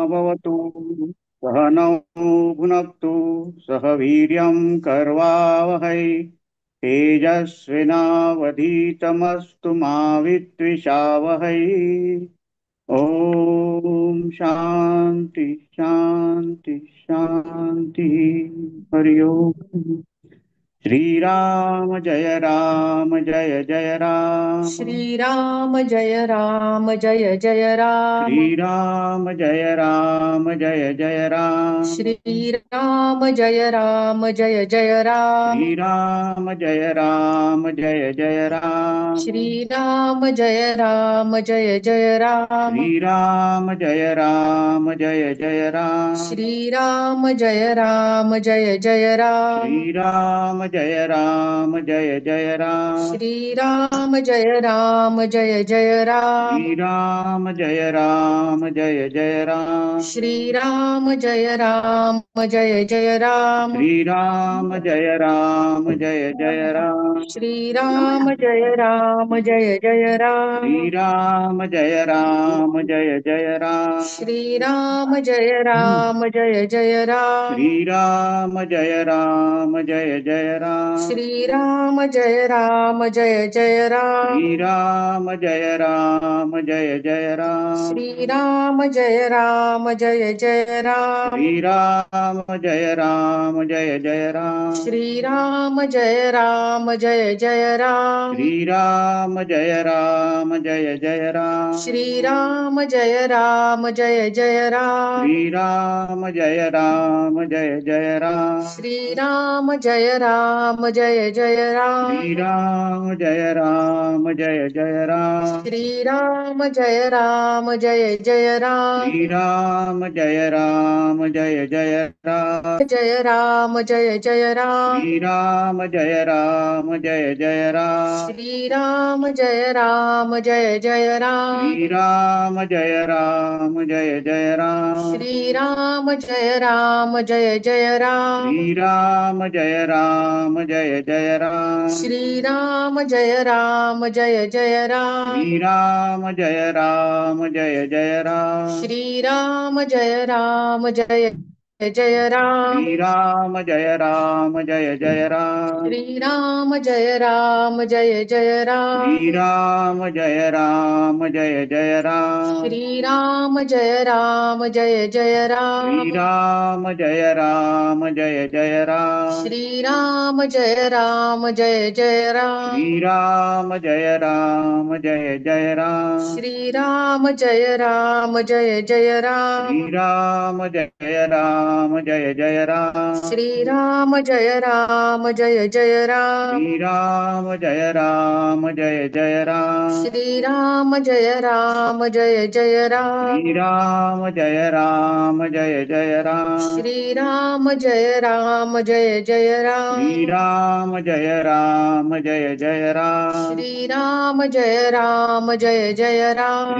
भवतु। सहनौ भुनक्तु। सह वीर्यं कर्वावहै। तेजस्विनावधीतमस्तु मा विद्विषावहै। ओम शांति शांति शांति। हरि ओम। श्री जय राम। श्रीराम जय राम जय जय राम। जय राम। श्रीराम जय राम जय जय राम। जय राम। श्रीराम जय राम जय जय राम। जय राम। श्रीराम जय राम जय जय राम। जय राम। श्रीराम जय राम जय जय राम। जय राम। श्रीराम जय राम जय जय राम। जय राम। श्रीराम जय राम जय जय राम। जय राम। जय राम। श्रीराम जय राम जय जय राम। जय राम। जय राम। श्रीराम जय राम जय जय राम। जय राम। जय राम। श्रीराम जय राम जय जय राम। जय राम। जय राम। श्रीराम जय राम जय जय राम। जय राम। जय राम। श्रीराम जय राम जय जय राम। जय राम। जय राम। श्रीराम जय राम जय जय राम। जय राम। जय राम। श्रीराम जय राम जय जय राम। जय राम। जय राम। जय राम जय जय राम। जय राम। जय राम। श्रीराम जय राम जय जय राम। जय राम। जय राम। श्रीराम जय राम जय जय राम। जय राम। जय राम। श्रीराम जय राम जय जय राम। जय राम। जय राम। श्रीराम जय राम जय जय राम। जय राम। जय राम। श्रीराम जय राम जय जय राम। जय राम। जय राम। श्रीराम जय राम जय जय राम। जय राम। जय राम। श्रीराम जय राम जय जय राम। जय राम। जय राम। श्रीराम जय राम जय जय राम। जय राम। जय राम। श्रीराम जय राम जय जय राम। जय राम। जय राम। श्रीराम जय राम जय जय राम। जय राम। जय राम। श्रीराम जय राम जय जय राम। जय राम। जय राम। श्रीराम जय राम जय जय राम। जय राम। जय राम। श्रीराम जय राम जय जय राम।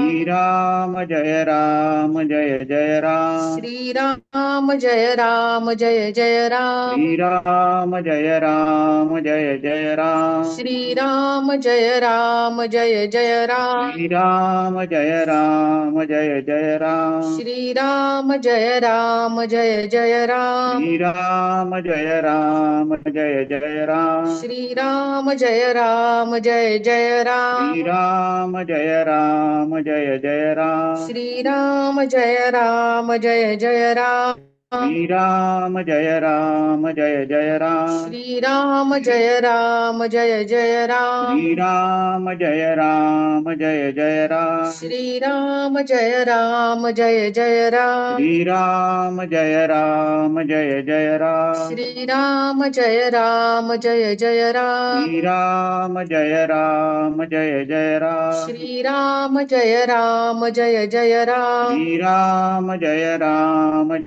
जय राम। जय राम। श्रीराम जय राम जय जय राम। जय राम। जय राम। श्रीराम जय राम जय जय राम। जय राम। जय राम। श्रीराम जय राम जय जय राम। जय राम। जय राम। श्रीराम जय राम जय जय राम। जय राम। जय राम। श्रीराम जय राम जय जय राम। जय राम। जय राम। श्रीराम जय राम जय जय राम। जय राम। जय राम। श्रीराम जय राम जय जय राम। जय राम। जय राम। श्रीराम जय राम जय जय राम। जय राम।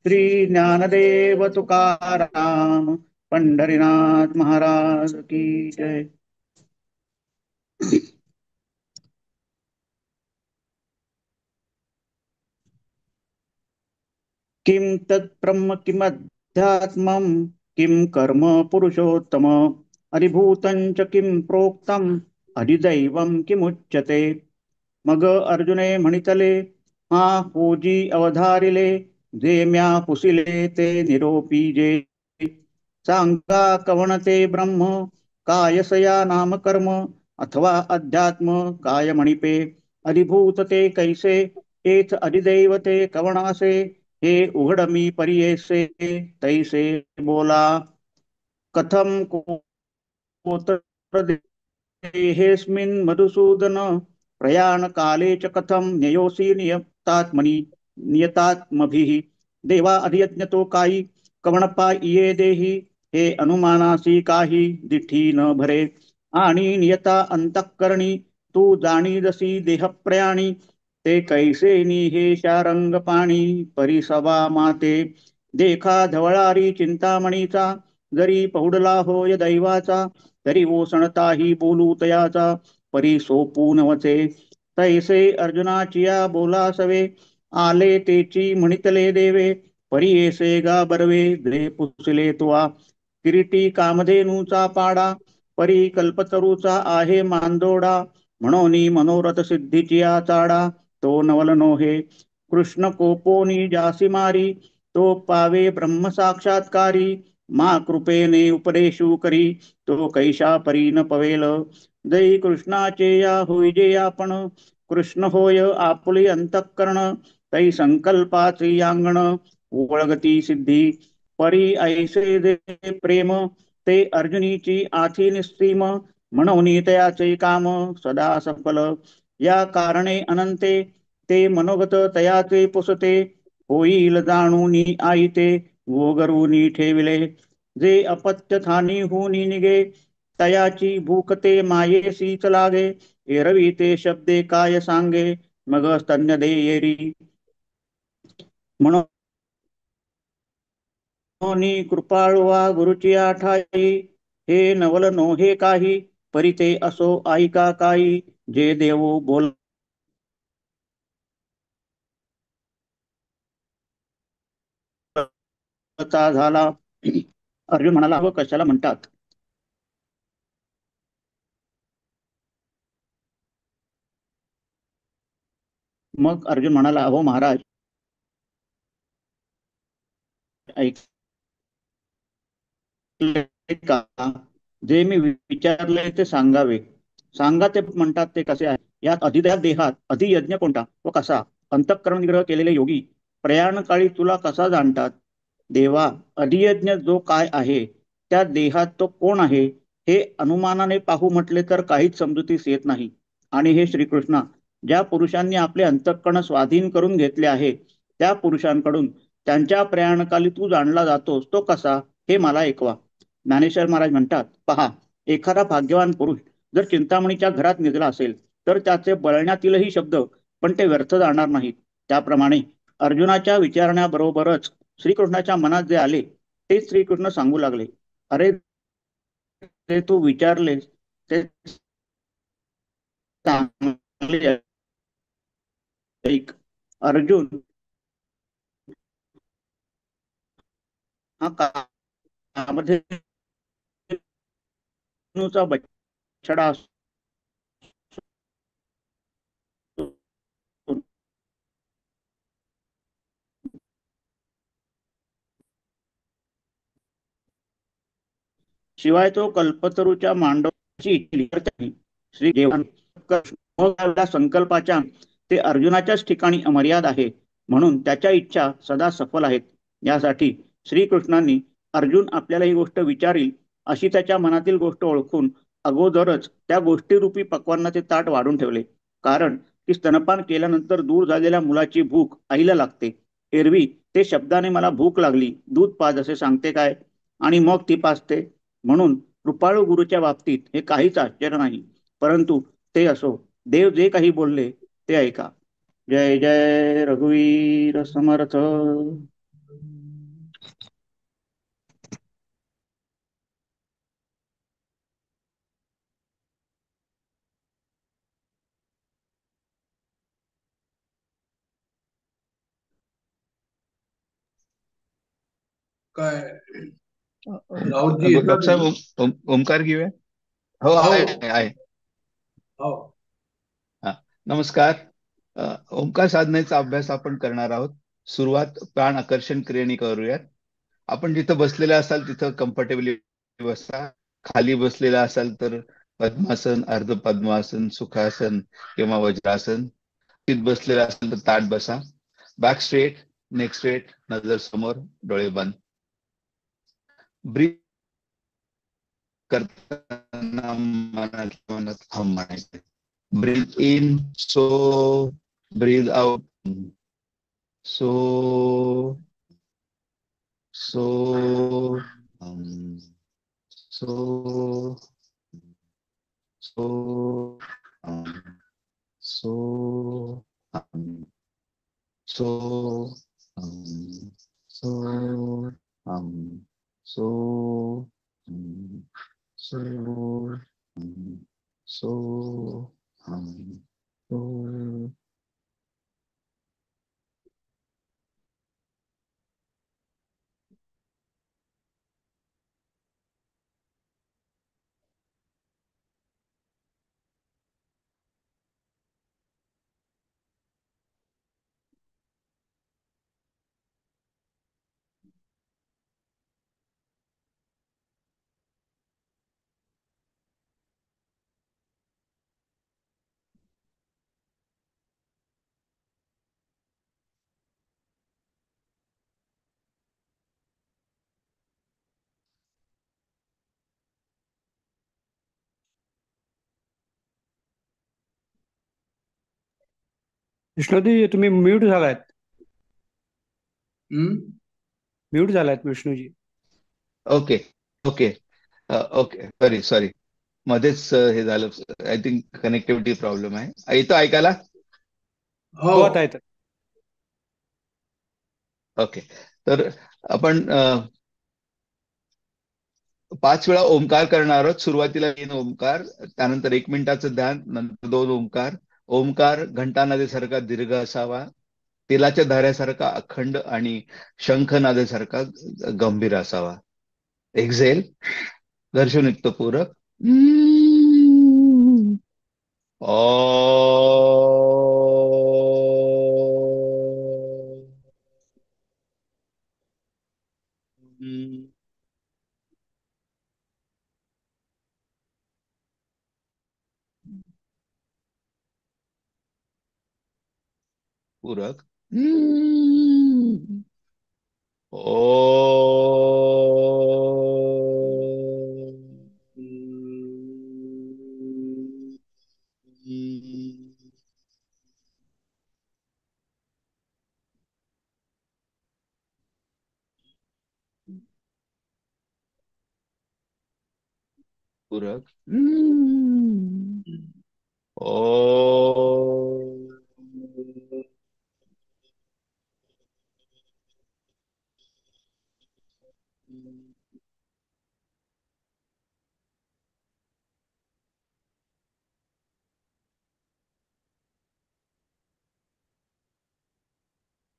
श्री ज्ञानदेव तुकाराम पंढरीनाथ महाराज की जय. किम तत्ब्रह्म किमध्यात्मं किम कर्म पुरुषोत्तम अधिभूतं च किम प्रोक्तम अधिदैवं किमुच्यते. मग अर्जुने म्हणितले, हा होजी अवधारिले जे म्या पुसिले ते निरोपी जे. सांगा कवणते ब्रह्म कायसया नाम कर्म अथवा अध्यात्म काय म्हणिपे. अधिभूत ते कैसे तेच अधिदैव ते कवणासे. हे उघड मी परियेसे तैसे बोला. कथम कोत्र देहेस्मिन् मधुसूदन प्रयाण काले च कथम न्ययोसी नियतात्मनि नियतात्मभिः. देवा अधियज्ञतो काही कवणपा इये देही. हे अनुमानासी काही दिठी न भरे. आणि नियता अंतःकरणी तू जाणीदसी देहप्रयाणी. ते कैसे हे शारंग पाणी परिसभा माते. देखा धवळारी चिंतामणीचा जरी पहुडला होय दैवाचा. तरी ओसणताही बोलू तयाचा परी सोपून वचे. तैसे अर्जुनाचिया बोला सवे आले तेची म्हणितले देवे. परी ऐसे गा बरवे दे पुसले तुवा. किरीटी कामधेनूचा पाडा परी कल्पतरूचा आहे मांदोडा. म्हणून मनोरथ सिद्धीचिया चाडा तो नवल नोहे. कृष्ण कोपोनी जासी मारी तो पावे ब्रह्म साक्षात्कारी. मा कृपेने उपदेशू करी तो कैशा परी न पवेल. जै कृष्णाचे या होय जे आपण कृष्ण होय आपुले अंतःकरण. तै संकल्पाचे अंगण ओळगती सिद्धी. परी ऐसे जे प्रेम ते अर्जुनीची आथी निस्सीम. म्हणून तयाचे काम सदा सफल. या कारणे अनंते ते मनोगत तयाचे पुसते. होईल जाणूनी आईते वोगरूनी ठेविले. जे अपत्य थानी होनी निगे तयाची भूकते मायेसीच लागे. एरवी ते शब्दे काय सांगे मग स्तन्य देयेरी. म्हणून कृपाळुवा गुरुची आठाई. हे नवल नोहे काही परिते असो ऐका काही. जे देव बोलता झाला. अर्जुन म्हणाला व कशाला म्हणतात. मग अर्जुन म्हणाला अहो महाराज ऐकले का. जे मी विचारले ते सांगावे. सांगा ते म्हणतात ते कसे आहे. यात अधिदया देहात अधियज्ञ कोणता व कसा. अंतःकरण निग्रह केलेले योगी प्रयाण काळी तुला कसा जाणतात. देवा अधियज्ञ जो काय आहे त्या देहात तो कोण आहे. हे अनुमानाने पाहू म्हटले तर काहीच समजुतीस येत नाही. आणि हे श्रीकृष्णा ज्या पुरुषांनी आपले अंतःकरण स्वाधीन करून घेतले आहे त्या पुरुषांकडून त्यांच्या प्रयाणकाली तू जाणला जातोस तो कसा हे मला ऐकवा. ज्ञानेश्वर महाराज म्हणतात पहा एखादा भाग्यवान पुरुष जर चिंतामणीच्या घरात निजला असेल तर त्याचे बळण्यातीलही शब्द पण ते व्यर्थ जाणार नाहीत. त्याप्रमाणे अर्जुनाच्या विचारण्याबरोबरच श्रीकृष्णाच्या मनात जे आले ते श्रीकृष्ण सांगू लागले. अरे ते तू विचारलेस ते चांगले ऐक. अर्जुन हा कामधेनूचा बछडा असतो. शिवाय तो कल्पतरूच्या मांडवाची श्री देवांच्या संकल्पाच्या ते अर्जुनाच्याच ठिकाणी अमर्याद आहे. म्हणून त्याच्या इच्छा सदा सफल आहेत. यासाठी श्रीकृष्णांनी अर्जुन आपल्याला ही गोष्ट विचारील अशी त्याच्या मनातील गोष्ट ओळखून अगोदरच त्या गोष्टीरूपी पक्वांनाचे ताट वाढून ठेवले. कारण की स्तनपान केल्यानंतर दूर झालेल्या मुलाची भूक आईला लागते. एरवी ते शब्दाने मला भूक लागली दूध पाज असे सांगते काय आणि मग ती पाजते. म्हणून कृपाळू गुरुच्या बाबतीत हे काहीच आश्चर्य नाही. परंतु ते असो देव जे काही बोलले ते ऐका. जय जय रघुवीर समर्थ. काय राऊतजी येता डॉक्टर साहेब तुम्ही? ओमकार घेऊया. हो, हो आहे आहे. हो. हा, नमस्कार. ओंकार साधनेचा अभ्यास आपण करणार आहोत. सुरुवात प्राण आकर्षण क्रियेने करूयात. आपण जिथं बसलेले असाल तिथं कम्फर्टेबली बसा. खाली बसलेला असाल तर पद्मासन, अर्ध पद्मासन, सुखासन किंवा वज्रासन. तिथ बसलेला असाल तर ताट बसा. बॅक स्ट्रेट, नेक स्ट्रेट, नजर समोर, डोळे बंद. ब्रीथ करताना मनात मनात हम म्हणायचे. ब्रीथ इन सो, ब्रीथ आउट सो, सो, सो, सो, सो, सो, सो, सो, सो, सो, सो. विष्णूजी तुम्ही म्यूट झालायत. हम्म. म्यूट झालायत विष्णूजी. Okay, okay, okay. Sorry sorry, मध्येच हे झालं. आय थिंक कनेक्टिव्हिटी प्रॉब्लेम आहे. येतो ऐकायला? हो. हो, आता येतं. ओके. तर आपण 5 वेळा ओंकार करणार आहोत. सुरुवातीला 3 ओंकार, त्यानंतर 1 मिनिटाचं ध्यान, नंतर 2 ओंकार. ओंकार घंटानादेसारखा दीर्घ असावा, तेलाच्या धाऱ्यासारखा अखंड आणि शंखनादेसारखा गंभीर असावा. एक्झेल, घर्षणयुक्त पूरक. ओ. पूरक. ओ. पूरक. ओ.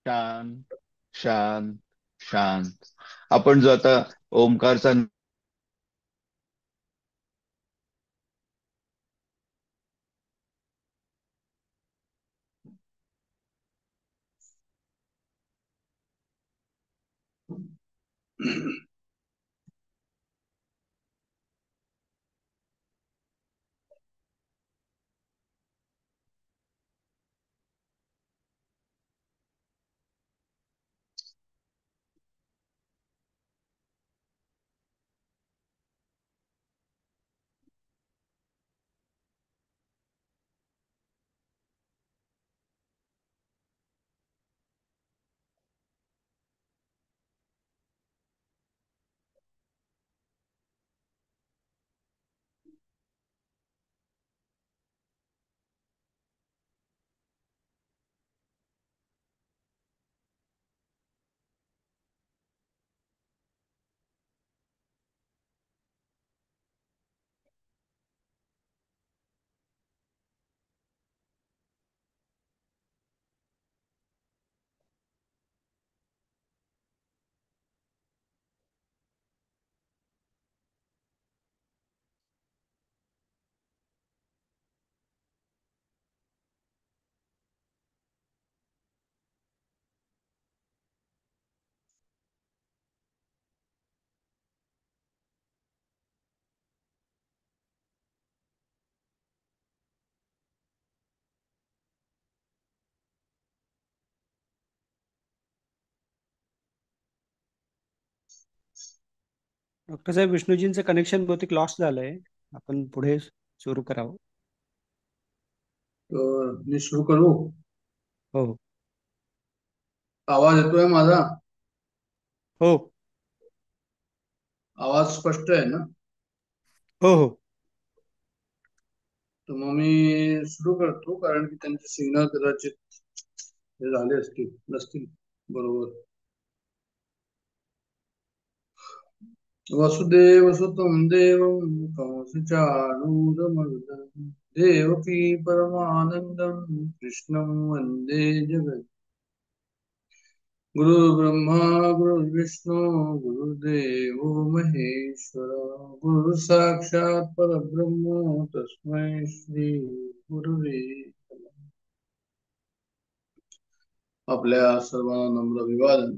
शांत, शांत, शांत. आपण जो आता ओंकारचा डॉक्टर साहेब, विष्णूजींचं कनेक्शन बहुतेक लॉस्ट झालंय. आपण पुढे सुरू करावं. तर मी सुरू करू. हो हो. आवाज येतोय माझा? हो आवाज स्पष्ट आहे ना? हो हो. तर मग मी सुरू करतो, कारण की त्यांचे सिग्नल कदाचित हे झाले असतील नसतील बरोबर. वसुदेव सुतं देवं कंसचाणूरमर्दनं देवकी परमानंदं कृष्णं वंदे जगत् गुरुर्ब्रह्मा गुरुर्विष्णू गुरुर्देवो महेश्वर गुरु साक्षात परब्रह्म तस्मै श्री गुरुवे नमः. आपल्या सर्वांना नम्र अभिवादन.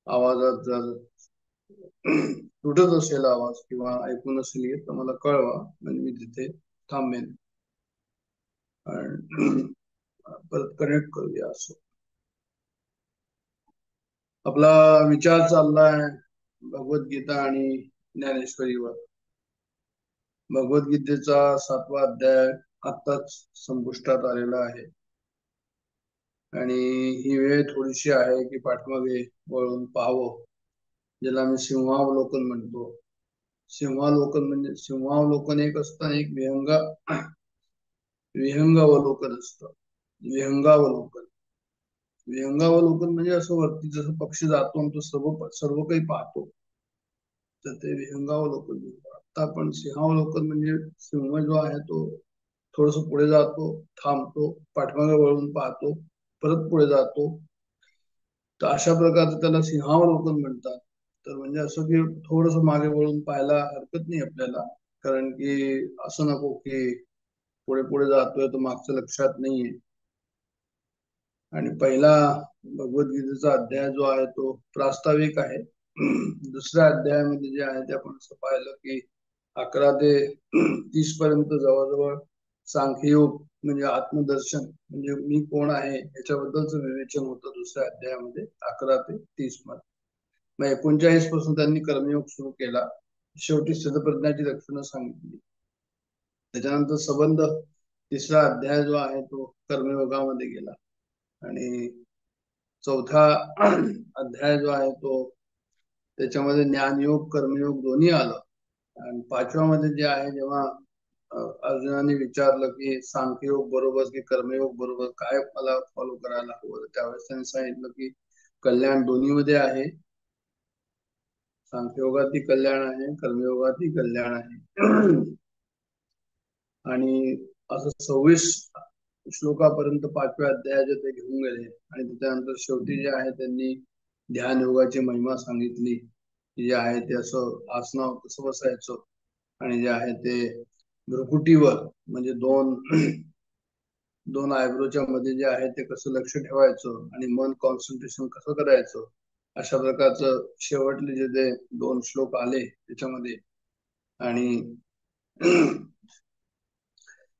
आवाजात जर तुटत असेल आवाज किंवा ऐकू नसेल येत तर मला कळवा, म्हणजे मी तिथे थांबेन आणि परत कनेक्ट करूया. असं आपला विचार चाललाय भगवद्गीता आणि ज्ञानेश्वरीवर. भगवद्गीतेचा 7वा अध्याय आत्ताच संपुष्टात आलेला आहे आणि ही वेळ थोडीशी आहे की पाठीमागे वळून पाहावं, ज्याला मी सिंहावलोकन म्हणतो. सिंहावलोकन म्हणजे सिंहावलोकन एक असतं आणि एक विहंगावलोकन असतं. विहंगावलोकन विहंगावलोकन म्हणजे असं वरती जसं पक्षी जातो आणि तो सर्व सर्व काही पाहतो, तर ते विहंगावलोकन म्हणतो. आता आपण सिंहावलोकन म्हणजे सिंह जो आहे तो थोडस पुढे जातो, थांबतो, पाठीमागे वळून पाहतो, परत पुढे जातो. तर अशा प्रकारचं त्याला सिंहावलोकन म्हणतात. तर म्हणजे असं की थोडस मागे वळून पाहायला हरकत नाही आपल्याला, कारण की असं नको की पुढे पुढे जातोय तर मागचं लक्षात नाहीये. आणि पहिला भगवद्गीतेचा अध्याय जो आहे तो प्रास्ताविक आहे. दुसऱ्या अध्यायामध्ये जे आहे ते आपण असं पाहिलं की 11 ते 30 पर्यंत जवळजवळ सांख्ययोग म्हणजे आत्मदर्शन, म्हणजे मी कोण आहे याच्याबद्दलचं विवेचन होतं दुसऱ्या अध्यायामध्ये 11 ते 30 मध्ये. मग 39 पासून त्यांनी कर्मयोग सुरू केला. शेवटी स्थितप्रज्ञाची लक्षणं सांगितली. त्याच्यानंतर संबंध तिसरा अध्याय जो आहे तो कर्मयोगामध्ये गेला आणि चौथा अध्याय जो आहे तो त्याच्यामध्ये ज्ञानयोग कर्मयोग दोन्ही आलं. आणि 5व्या मध्ये जे आहे, जेव्हा अर्जुनाने विचारलं की सांख्ययोग बरोबर की कर्मयोग बरोबर काय मला फॉलो करायला हवं, त्यावेळेस त्यांनी सांगितलं की कल्याण दोन्ही मध्ये आहे. सांख्ययोगातही कल्याण आहे, कर्मयोगातही कल्याण आहे. आणि असं 26 श्लोकापर्यंत 5व्या अध्यायाचे ते घेऊन गेले आणि त्याच्यानंतर शेवटी जे आहे त्यांनी ध्यान योगाची महिमा सांगितली, की जे आहे ते असं आसनावर कसं बसायचं आणि जे आहे ते भ्रुकुटीवर म्हणजे दोन आयब्रोच्या मध्ये जे आहे ते कसं लक्ष ठेवायचं आणि मन कॉन्सन्ट्रेशन कसं करायचं, अशा प्रकारचं शेवटले जे ते 2 श्लोक आले त्याच्यामध्ये. आणि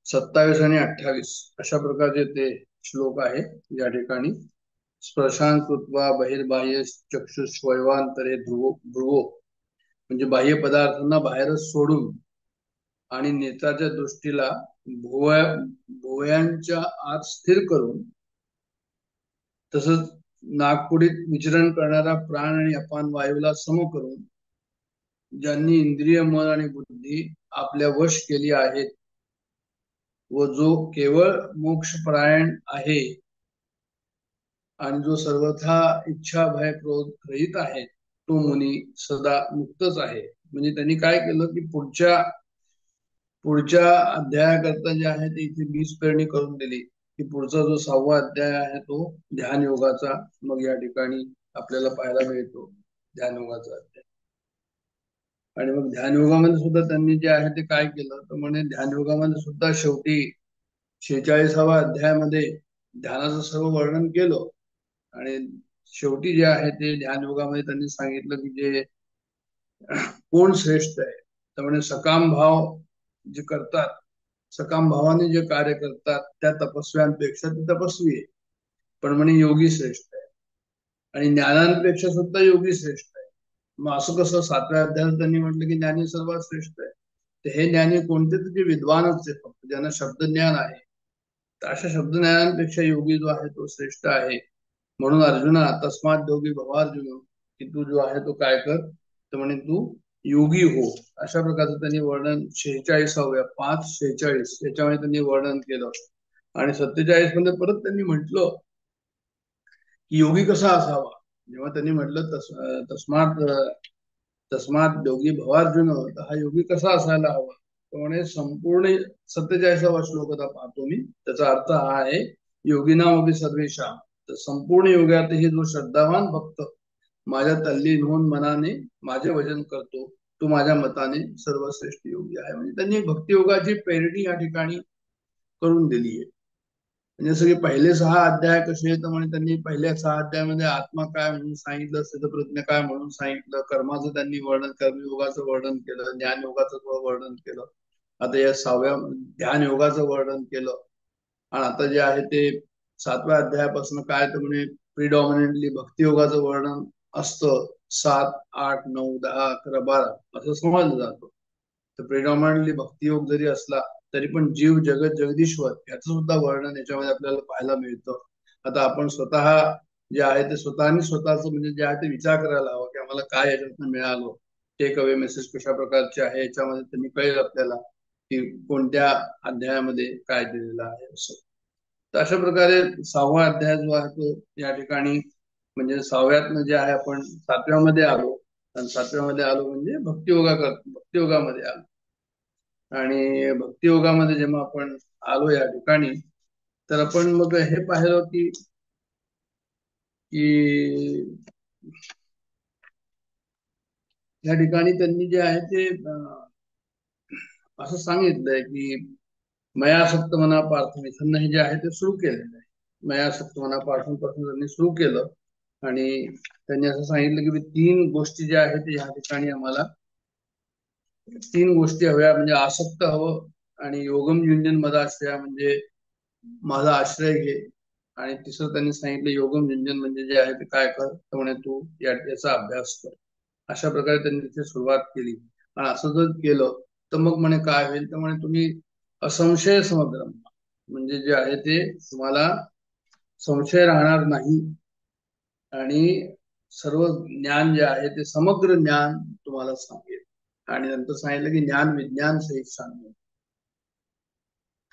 27 आणि 28 अशा प्रकारचे ते श्लोक आहे, या ठिकाणी स्पर्शान कृत्वा बहिर्बाह्य चक्षुष्वैवांतरे भ्रुवो म्हणजे बाह्य पदार्थांना बाहेरच सोडून आणि नेत्राच्या दृष्टीला भुवयांच्या आत स्थिर करून, तसंच नागपुडीत विचरण करणारा प्राण आणि अपान वायूला सम करून, ज्यांनी इंद्रिय मन आणि बुद्धी आपल्या वश केली आहेत व जो केवळ मोक्षपरायण आहे आणि जो सर्वथा इच्छा भय क्रोध रहित आहे, तो मुनी सदा मुक्तच आहे. म्हणजे त्यांनी काय केलं की पुढच्या अध्यायाकरता जे आहे ते इथे बीज पेरणी करून दिली, की पुढचा जो 6वा अध्याय आहे तो ध्यान योगाचा मग या ठिकाणी आपल्याला पाहायला मिळतो, ध्यान योगाचा अध्याय. आणि मग ध्यान योगामध्ये सुद्धा त्यांनी जे आहे ते काय केलं तर म्हणे ध्यान योगामध्ये सुद्धा शेवटी 46व्या अध्यायामध्ये ध्यानाचं सर्व वर्णन केलं आणि शेवटी जे आहे ते ध्यान योगामध्ये त्यांनी सांगितलं की जे कोण श्रेष्ठ आहे, तर म्हणजे सकाम भाव जे करतात, सकाम भावाने जे कार्य करतात त्या तपस्व्यांपेक्षा ते तपस्वी आहे, पण म्हणे योगी श्रेष्ठ आहे. आणि ज्ञानांपेक्षा सुद्धा योगी श्रेष्ठ आहे. मग असं कसं 7व्या अध्यायात त्यांनी म्हटलं की ज्ञानी सर्वात श्रेष्ठ आहे. तर हे ज्ञानी कोणते तर जे विद्वानच आहे, फक्त ज्यांना शब्दज्ञान आहे. तर अशा शब्दज्ञानापेक्षा योगी जो आहे तो श्रेष्ठ आहे. म्हणून अर्जुना तस्मात योगी भवार्जुन, की तू जो आहे तो काय कर, तर म्हणे तू योगी हो. अशा प्रकारचं त्यांनी वर्णन 46व्या 5:46 याच्यामध्ये त्यांनी वर्णन केलं. आणि 47 मध्ये परत त्यांनी म्हटलं की योगी कसा असावा. जेव्हा त्यांनी म्हटलं तस्मात तस्मात योगी भवार्जुन, तर हा योगी कसा असायला हवा. तर म्हणे संपूर्ण 47वा श्लोक आता पाहतो मी. त्याचा अर्थ हा आहे, योगिनामपि सर्वेषां, तर संपूर्ण योगातही जो श्रद्धावान भक्त माझ्या तल्लीन होऊन मनाने माझे भजन करतो, तो माझ्या मताने सर्वश्रेष्ठ योगी आहे. म्हणजे त्यांनी भक्तियोगाची पेरणी या ठिकाणी करून दिली आहे. म्हणजे सगळे पहिले 6 अध्याय कसे आहेत, म्हणजे त्यांनी पहिल्या 6 अध्यायामध्ये आत्मा काय म्हणून सांगितलं, स्थितप्रज्ञ काय म्हणून सांगितलं, कर्माचं त्यांनी वर्णन, कर्मयोगाचं वर्णन केलं, ज्ञान योगाचं वर्णन केलं. आता या 6व्या ध्यान योगाचं वर्णन केलं. आणि आता जे आहे ते 7व्या अध्यायापासून काय तर म्हणे प्रिडॉमिनेंटली भक्तियोगाचं वर्णन असतं. 7, 8, 9, 10, 11, 12 असं समजलं जातं. तर प्रिडॉमिनेंटली भक्तियोग जरी असला तरी पण जीव जगत जगदीश्वर याचं सुद्धा वर्णन याच्यामध्ये आपल्याला पाहायला मिळतं. आता आपण स्वतः जे आहे ते स्वतःनी स्वतःच म्हणजे जे आहे ते विचार करायला हवा की आम्हाला काय याच्यातून मिळालं, टेक अवे मेसेज कशा प्रकारचे आहे, याच्यामध्ये त्यांनी कळेल आपल्याला की कोणत्या अध्यायामध्ये काय दिलेलं आहे असं. तर अशा प्रकारे 6वा अध्याय जो आहे तो या ठिकाणी म्हणजे 6व्यातनं जे आहे आपण 7व्यामध्ये आलो. आणि 7व्यामध्ये आलो म्हणजे भक्तियोगामध्ये आलो. आणि भक्तियोगामध्ये जेव्हा आपण आलो या ठिकाणी, तर आपण मग हे पाहिलं की या ठिकाणी त्यांनी जे आहे ते असं सांगितलंय की मयासक्त मना पार्थून इथं हे जे आहे ते सुरू केलेलं आहे. मयासक्त मना पार्थून पासून त्यांनी सुरू केलं. आणि त्यांनी असं सांगितलं की 3 गोष्टी ज्या आहेत या ठिकाणी आम्हाला 3 गोष्टी हव्या. म्हणजे आसक्त हवं, आणि योगम युंजन मदाश्रया म्हणजे माझा आश्रय घे. आणि तिसरं त्यांनी सांगितलं योगम युंजन म्हणजे जे आहे ते काय कर, तर म्हणे तू याचा अभ्यास कर. अशा प्रकारे त्यांनी तिथे सुरुवात केली. आणि असं जर केलं तर मग म्हणे काय होईल, तर म्हणे तुम्ही असंशय समग्र म्हणजे जे आहे ते तुम्हाला संशय राहणार नाही. आणि सर्व ज्ञान जे आहे ते समग्र ज्ञान तुम्हाला सांगेल. आणि नंतर सांगितलं की ज्ञान विज्ञान सहित सांगेल.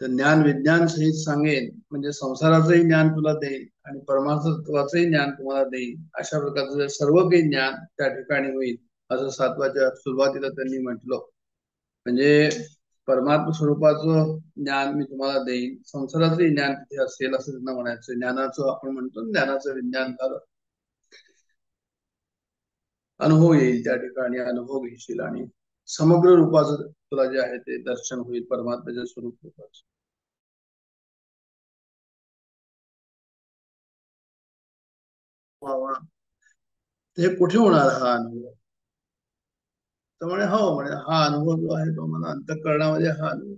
तर ज्ञान विज्ञान सहित सांगेन म्हणजे संसाराचंही ज्ञान तुला देईल आणि परमार्थत्वाचंही ज्ञान तुम्हाला देईल. अशा प्रकारचं सर्व काही ज्ञान त्या ठिकाणी होईल असं 7व्याच्या सुरुवातीला त्यांनी म्हटलं. म्हणजे परमात्म स्वरूपाचं ज्ञान मी तुम्हाला देईन, संसाराचंही ज्ञान तिथे असेल असं त्यांना म्हणायचं. ज्ञानाचं आपण म्हणतो ज्ञानाचं विज्ञान झालं, अनुभव येईल त्या ठिकाणी, अनुभव घेशील आणि समग्र रूपाचं तुला जे आहे ते दर्शन होईल परमात्म्याच्या स्वरूप रूपाचं. हे कुठे होणार हा अनुभव, तर म्हणे हो म्हणे हा अनुभव जो आहे तो मला अंतःकरणामध्ये हा अनुभव.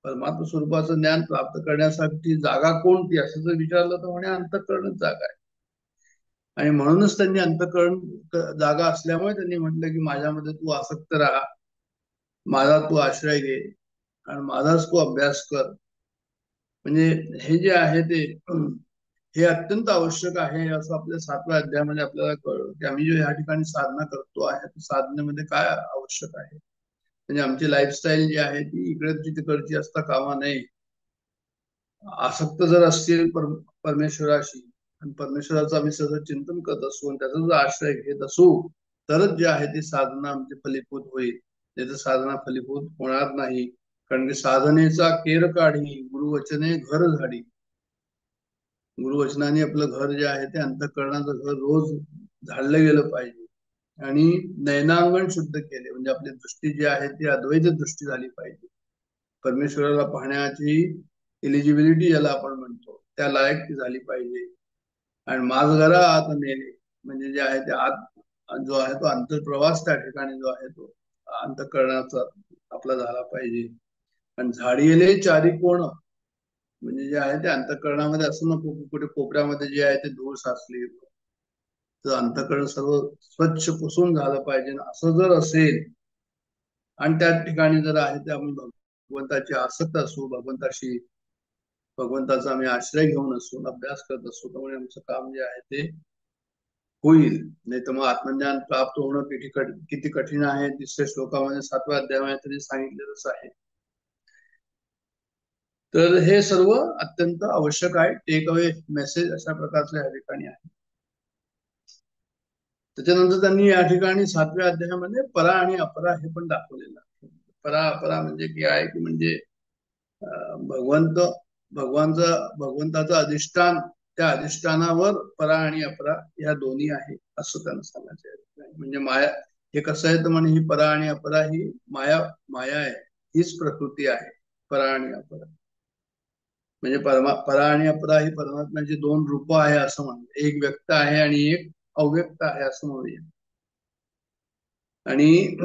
परमात्मा स्वरूपाचं ज्ञान प्राप्त करण्यासाठी जागा कोणती असं जर विचारलं तर म्हणे अंतःकरणच जागा आहे. आणि म्हणूनच त्यांनी अंतःकरण जागा असल्यामुळे त्यांनी म्हटलं की माझ्यामध्ये तू आसक्त राहा, माझा तू आश्रय घे आणि माझाच तू अभ्यास कर. म्हणजे हे जे आहे ते हे अत्यंत आवश्यक आहे असं आपल्या 7व्या अध्यायामध्ये आपल्याला कळलं की आम्ही जो या ठिकाणी साधना करतो आहे साधनेमध्ये काय आवश्यक आहे. म्हणजे आमची लाईफस्टाईल जी आहे ती इकडची तिकडची असता कामा नये. आसक्त जर असतील परमेश्वराशी आणि परमेश्वराचं आम्ही सगळं चिंतन करत असू आणि त्याचा जर आश्रय घेत असू तरच जे आहे ती साधना आमची फलीभूत होईल. नाही तर साधना फलीभूत होणार नाही. कारण की साधनेचा केर काढी गुरुवचने घर झाडी. गुरुवचनाने आपलं घर जे आहे ते अंतःकरणाचं घर रोज झाडलं गेलं पाहिजे. आणि नयनांगण शुद्ध केले म्हणजे आपली दृष्टी जी आहे ती अद्वैत दृष्टी झाली पाहिजे. परमेश्वराला पाहण्याची एलिजिबिलिटी ज्याला आपण म्हणतो त्या लायक ती झाली पाहिजे. आणि माझघरा आत नेले म्हणजे जे आहे ते आत जो आहे तो अंतर्प्रवास त्या ठिकाणी जो आहे तो अंतःकरणाचा आपला झाला पाहिजे. आणि झाडीले चारी कोण म्हणजे जे आहे ते अंतःकरणामध्ये असं नको कुठे कोपऱ्यामध्ये जे आहे ते धूळ साचली. तर अंतःकरण सर्व स्वच्छ पुसून झालं पाहिजे. असं जर असेल आणि त्या ठिकाणी जर आहे ते आपण भगवंताची आसक्त असू, भगवंताचा आम्ही आश्रय घेऊन असू, अभ्यास करत असू, त्यामुळे आमचं काम जे आहे ते होईल. नाही तर मग आत्मज्ञान प्राप्त होणं किती कठीण आहे. 3ऱ्या श्लोकामध्ये 7व्या अध्यायामध्ये तरी सांगितलेलंच आहे. तर हे सर्व अत्यंत आवश्यक आहे. टेक अवे मेसेज अशा प्रकारचे या ठिकाणी आहे. त्याच्यानंतर त्यांनी या ठिकाणी 7व्या अध्यायामध्ये परा आणि अपरा हे पण दाखवलेलं आहे. परा अपरा म्हणजे काय की म्हणजे भगवंताचं अधिष्ठान, त्या अधिष्ठानावर परा आणि अपरा या दोन्ही आहे असं त्यांना सांगायचं. म्हणजे माया हे कसं आहे तर म्हणे ही परा आणि अपरा ही माया आहे, हीच प्रकृती आहे परा आणि अपरा. म्हणजे परा आणि अपरा ही परमात्म्याची दोन रूप आहे असं म्हणतात. एक व्यक्त आहे आणि एक अव्यक्त आहे असं म्हणूया. आणि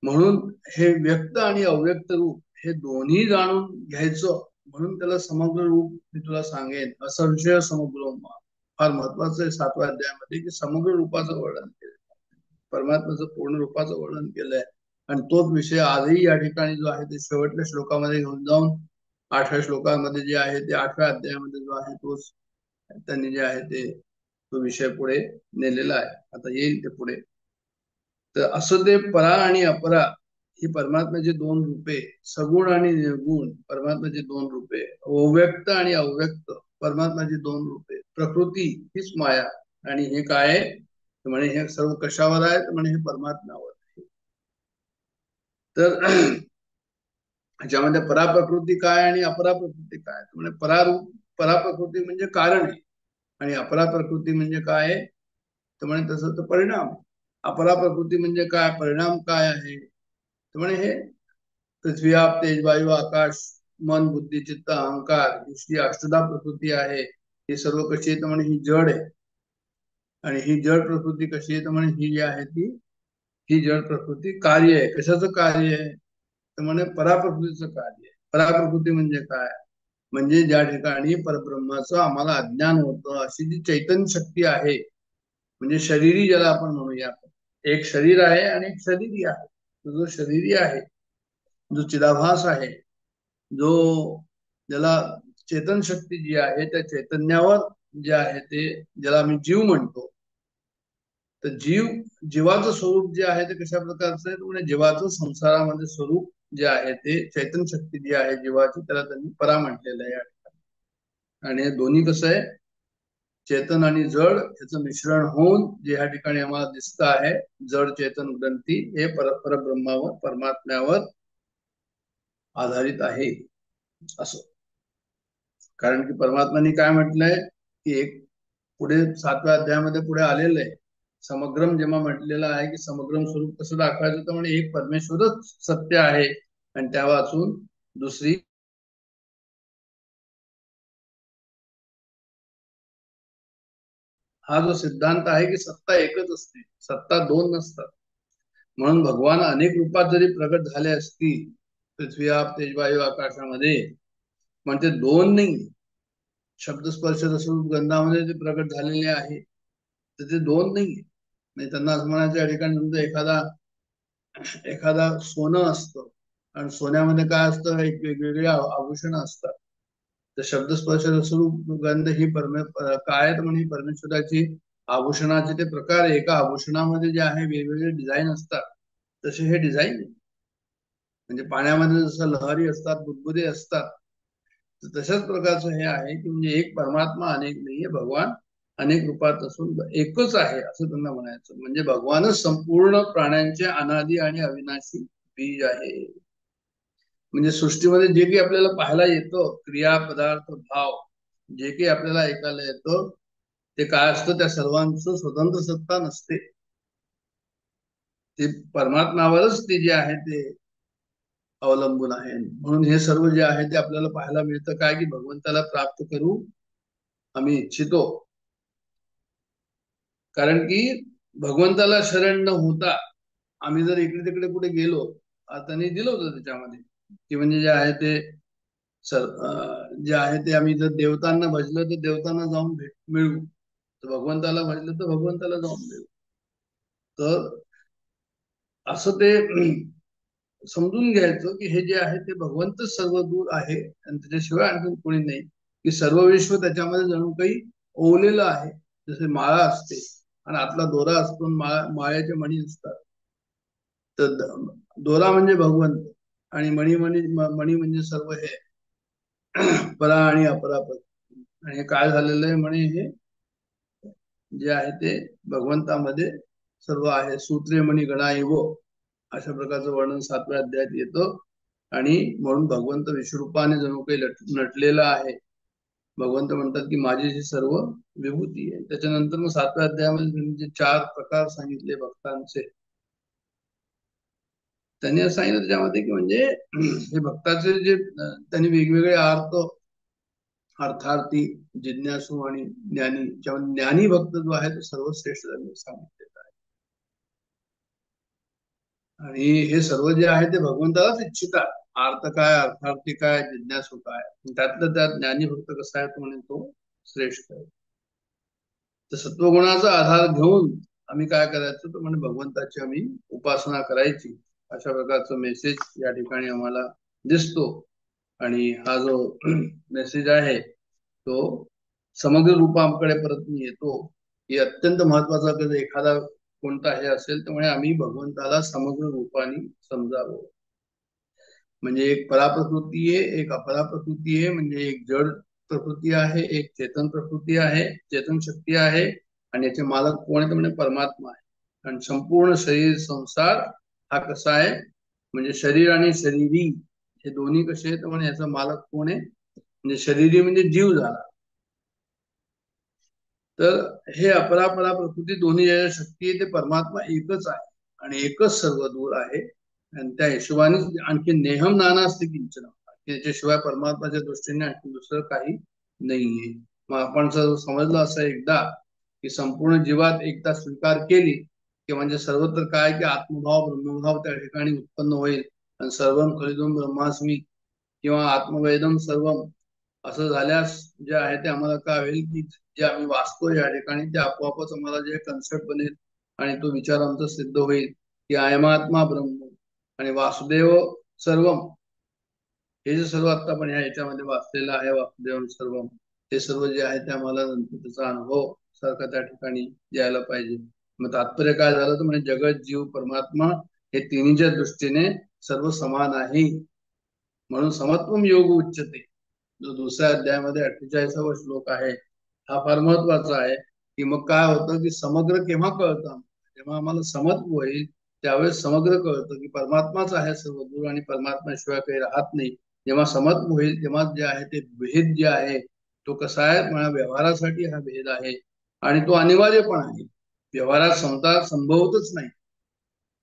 म्हणून हे व्यक्त आणि अव्यक्त रूप हे दोन्ही जाणून घ्यायचं, म्हणून त्याला समग्र रूप मी तुला सांगेन. असंशय समग्र फार महत्वाचं आहे 7व्या अध्यायामध्ये की समग्र रूपाचं वर्णन केलं, परमात्म्याचं पूर्ण रूपाचं वर्णन केलंय. आणि तोच विषय आजही या ठिकाणी जो आहे ते शेवटच्या श्लोकामध्ये घेऊन जाऊन 8व्या श्लोकामध्ये जे आहे ते 8व्या अध्यायामध्ये जो आहे तोच त्यांनी जे आहे ते तो विषय पुढे नेलेला आहे. आता येईल ते पुढे. तर असं ते परा आणि अपरा ही परमात्म्याची दोन रूपे, सगुण आणि निर्गुण परमात्म्याची दोन रूपे, अव्यक्त आणि अव्यक्त परमात्म्याची दोन रूपे, प्रकृती हीच माया. आणि हे काय म्हणे हे सर्व कशावर आहे म्हणे हे परमात्म्यावर आहे. तर ह्याच्यामध्ये पराप्रकृती काय आणि अपरा प्रकृती काय म्हणजे पराप्रकृती म्हणजे कारण आहे आणि अपरा प्रकृती म्हणजे काय तर म्हणे तसं तर परिणाम. अपरा प्रकृती म्हणजे काय, परिणाम काय आहे तर म्हणे हे पृथ्वी आप तेज वायू आकाश मन बुद्धी चित्त अहंकार ही अष्टधा प्रकृती आहे. हे सर्व कशी आहे तर म्हणे ही जड आहे. आणि ही जड प्रकृती कशी आहे तर म्हणे ही जी आहे ही जड प्रकृती कार्य आहे. कशाचं कार्य आहे तर म्हणे पराप्रकृतीचं कार्य आहे. पराप्रकृती म्हणजे काय, म्हणजे ज्या ठिकाणी परब्रह्माचं आम्हाला अज्ञान होतं अशी जी चैतन्य शक्ती आहे, म्हणजे शरीरी ज्याला आपण म्हणूया. एक शरीर आहे आणि एक शरीरी आहे. जो शरीरी आहे, जो चिदाभास आहे, जो ज्याला चेतन शक्ती जी आहे त्या चैतन्यावर जे आहे ते ज्याला आम्ही जीव म्हणतो. तर जीवाचं स्वरूप जे आहे ते कशा प्रकारचं आहे म्हणजे जीवाचं संसारामध्ये स्वरूप जे आहे ते चैतन्य शक्ती जी आहे जीवाची, त्याला त्यांनी परा म्हटलेलं आहे. आणि हे दोन्ही कसं आहे, चेतन आणि जड याचं मिश्रण होऊन जे या ठिकाणी आम्हाला दिसतं आहे जड चेतन ग्रंथी हे परब्रह्मावर परमात्म्यावर आधारित आहे असं. कारण की परमात्म्याने काय म्हटलंय की एक पुढे 7व्या अध्यायामध्ये पुढे आलेलं आहे समग्रम, जेव्हा म्हटलेलं आहे की समग्रम स्वरूप कसं दाखवायचं तर म्हणजे एक परमेश्वरच सत्य आहे आणि त्या वाचून दुसरी हा जो सिद्धांत आहे की सत्ता एकच असते, सत्ता दोन नसतात. म्हणून भगवान अनेक रूपात जरी प्रगट झाले असतील पृथ्वी आप तेजवायू आकाशामध्ये, म्हणजे दोन नाही, शब्दस्पर्श रसरूप गंधामध्ये ते प्रगट झालेले आहे तर ते दोन नाही. म्हणजे त्यांना असं म्हणायचं या ठिकाणी समजा एखादा सोनं असतं आणि सोन्यामध्ये काय असतं एक वेगवेगळे आभूषण असतात. तर शब्दस्पर्श रसरूप गंध ही काय म्हणजे परमेश्वराची आभूषणाचे ते प्रकार. एका आभूषणामध्ये जे आहे वेगवेगळे डिझाईन असतात तसे हे डिझाईन म्हणजे पाण्यामध्ये जसं लहरी असतात बुदबुदे असतात तशाच प्रकारचं हे आहे की म्हणजे एक परमात्मा अनेक नाहीये, भगवान अनेक रूपात असून एकच आहे असं त्यांना म्हणायचं. म्हणजे भगवानच संपूर्ण प्राण्यांचे अनादी आणि अविनाशी बीज आहे. म्हणजे सृष्टीमध्ये जे काही आपल्याला पाहायला येतं क्रिया पदार्थ भाव जे काही आपल्याला ऐकायला येतं ते काय असतं, त्या सर्वांचं स्वतंत्र सत्ता नसते, ते परमात्म्यावरच ते जे आहे ते अवलंबून आहे. म्हणून हे सर्व जे आहे ते आपल्याला पाहायला मिळतं काय की भगवंताला प्राप्त करू आम्ही इच्छितो. कारण की भगवंताला शरण न होता आम्ही जर इकडे तिकडे कुठे गेलो, त्यांनी दिलं होतं त्याच्यामध्ये की म्हणजे जे आहे ते जे आहे ते आम्ही जर देवतांना भजलं तर देवतांना जाऊन मिळू, तर भगवंताला म्हटलं तर भगवंताला जाऊन देऊ. तर असं ते समजून घ्यायचं की हे जे आहे ते भगवंत सर्व दूर आहे आणि त्याच्याशिवाय आणखी कोणी नाही, की सर्व विश्व त्याच्यामध्ये जणू काही ओवलेलं आहे. जसे माळा असते आणि आतला दोरा असतो, माळ्याचे मणी असतात. तर दोरा म्हणजे भगवंत आणि मणी मणी म्हणजे सर्व हे परा आणि अपरापद. आणि हे काय झालेलं आहे म्हणे, हे जे आहे ते भगवंतामध्ये सर्व आहे. सूत्रे मणी गणाईव अशा प्रकारचं वर्णन 7व्या अध्यायात येतं. आणि म्हणून भगवंत विश्वरूपाने जणू काही नटलेला आहे. भगवंत म्हणतात की माझी जी सर्व विभूती आहे. त्याच्यानंतर मग 7व्या अध्यायामध्ये जे 4 प्रकार सांगितले भक्तांचे, त्यांनी असं सांगितलं त्याच्यामध्ये की म्हणजे हे भक्ताचे जे त्यांनी वेगवेगळे अर्थार्थी, जिज्ञासू आणि ज्ञानी. ज्ञानी भक्त जो आहे तो सर्वश्रेष्ठ त्यांनी सांगितलेला आहे. आणि हे सर्व जे आहे ते भगवंतालाच इच्छितात. अर्थ काय, अर्थार्थी काय, जिज्ञासू काय. त्यातलं त्यात ज्ञानी भक्त कसा आहे तो म्हणे तो श्रेष्ठ आहे. तर सत्वगुणाचा आधार घेऊन आम्ही काय करायचं तर म्हणजे भगवंताची आम्ही उपासना करायची, अशा प्रकारचा मेसेज या ठिकाणी आम्हाला दिसतो. आणि हा जो मेसेज आहे तो समग्र रूपाकडे परत मी येतो, की अत्यंत महत्वाचा कधी एखादा कोणता हे असेल तर म्हणजे आम्ही भगवंताला समग्र रूपाने समजावं. म्हणजे एक पराप्रकृती आहे, एक अपराप्रकृती आहे. म्हणजे एक जड प्रकृती आहे, एक चेतन प्रकृती आहे, चेतन शक्ती आहे. आणि याचे मालक कोण आहे म्हणजे परमात्मा आहे. आणि संपूर्ण शरीर संसार हा कसा आहे म्हणजे शरीर आणि शरीरी हे दोन्ही कसे आहेत म्हणजे याचा मालक कोण आहे म्हणजे शरीरी म्हणजे जीव झाला. तर हे अपरापरा प्रकृती दोन्ही ज्या शक्ती आहे ते परमात्मा एकच आहे आणि एकच सर्व दूर आहे. आणि त्या हिशोबाने आणखी नेहम नाना असते किंचन, त्याच्याशिवाय परमात्माच्या दृष्टीने आणखी दुसरं काही नाहीये. मग आपण जर समजलं असं एकदा की संपूर्ण जीवात एकदा स्वीकार केली की म्हणजे सर्वत्र काय की आत्मभाव ब्रह्मभाव त्या ठिकाणी उत्पन्न होईल. आणि सर्वम खलिदम ब्रह्मास्मी किंवा आत्मवेदम सर्वम असं झाल्यास जे आहे ते आम्हाला काय होईल की जे आम्ही वाचतो या ठिकाणी ते आपोआपच आम्हाला जे कन्सेप्ट बनेल आणि तो विचार आमचा सिद्ध होईल की आयमात्मा ब्रह्म आणि वासुदेव सर्वम. हे जे सर्व आता आपण याच्यामध्ये वाचलेलं आहे वासुदेव सर्वम, ते सर्व जे आहे ते आम्हाला नंतर त्याचा अनुभव सारखा त्या ठिकाणी यायला पाहिजे. मग तात्पर्य काय झालं तर म्हणजे जगत जीव परमात्मा हे तिन्हीच्या दृष्टीने सर्व समान आहे. म्हणून समत्वम योग उच्चते, जो दुसऱ्या अध्यायामध्ये 48वा श्लोक आहे हा फार महत्वाचा आहे. की मग काय होतं की समग्र केव्हा कळतं, जेव्हा आम्हाला समत्व होईल त्यावेळेस समग्र कळतं की परमात्माच आहे सर्व दूर आणि परमात्म्याशिवाय काही राहत नाही. जेव्हा समत्व होईल तेव्हा जे आहे ते भेद जे आहे तो कसा आहे मला व्यवहारासाठी हा भेद आहे आणि तो अनिवार्य पण आहे. व्यवहारात समता संभवतच नाही,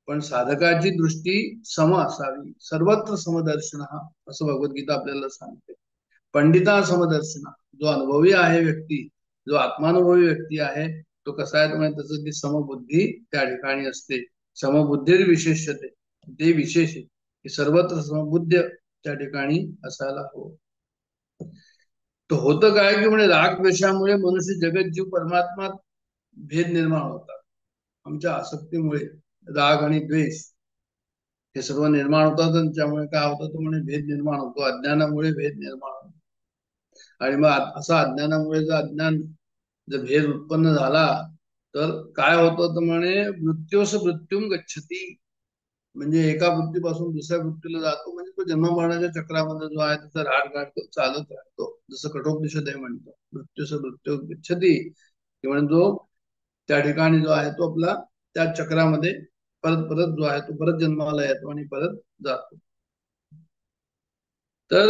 पण साधकाची दृष्टी सम असावी. सर्वत्र समदर्शन हा असं भगवद्गीता आपल्याला सांगते. पंडिता समदर्शना, जो अनुभवी आहे व्यक्ती, जो आत्मानुभवी व्यक्ती आहे तो कसा आहे म्हणजे त्याचं ती समबुद्धी त्या ठिकाणी असते. समबुद्धी विशेषते, ते विशेष आहे की सर्वत्र समबुद्ध त्या ठिकाणी असायला हवं. तर होतं काय की म्हणजे राग द्वेषामुळे मनुष्य जगत जीव परमात्मा भेद निर्माण होतात. आमच्या आसक्तीमुळे राग आणि द्वेष हे सर्व निर्माण होतात आणि त्यामुळे काय होतं तो म्हणजे भेद निर्माण होतो. अज्ञानामुळे भेद निर्माण होतो. आणि मग असा अज्ञानामुळे जर भेद उत्पन्न झाला तर काय होतं तर म्हणे मृत्यूस मृत्यूम गच्छती, म्हणजे एका वृत्तीपासून दुसऱ्या वृत्तीला जातो. म्हणजे तो जन्म मरणाच्या चक्रामध्ये जो आहे त्याचा राहत चालत राहतो. जसं कठोपनिषद आहे म्हणतो मृत्यूस मृत्यू गच्छती, म्हणजे जो त्या ठिकाणी जो आहे तो आपला त्या चक्रामध्ये परत परत जो आहे तो परत जन्माला येतो आणि परत जातो. तर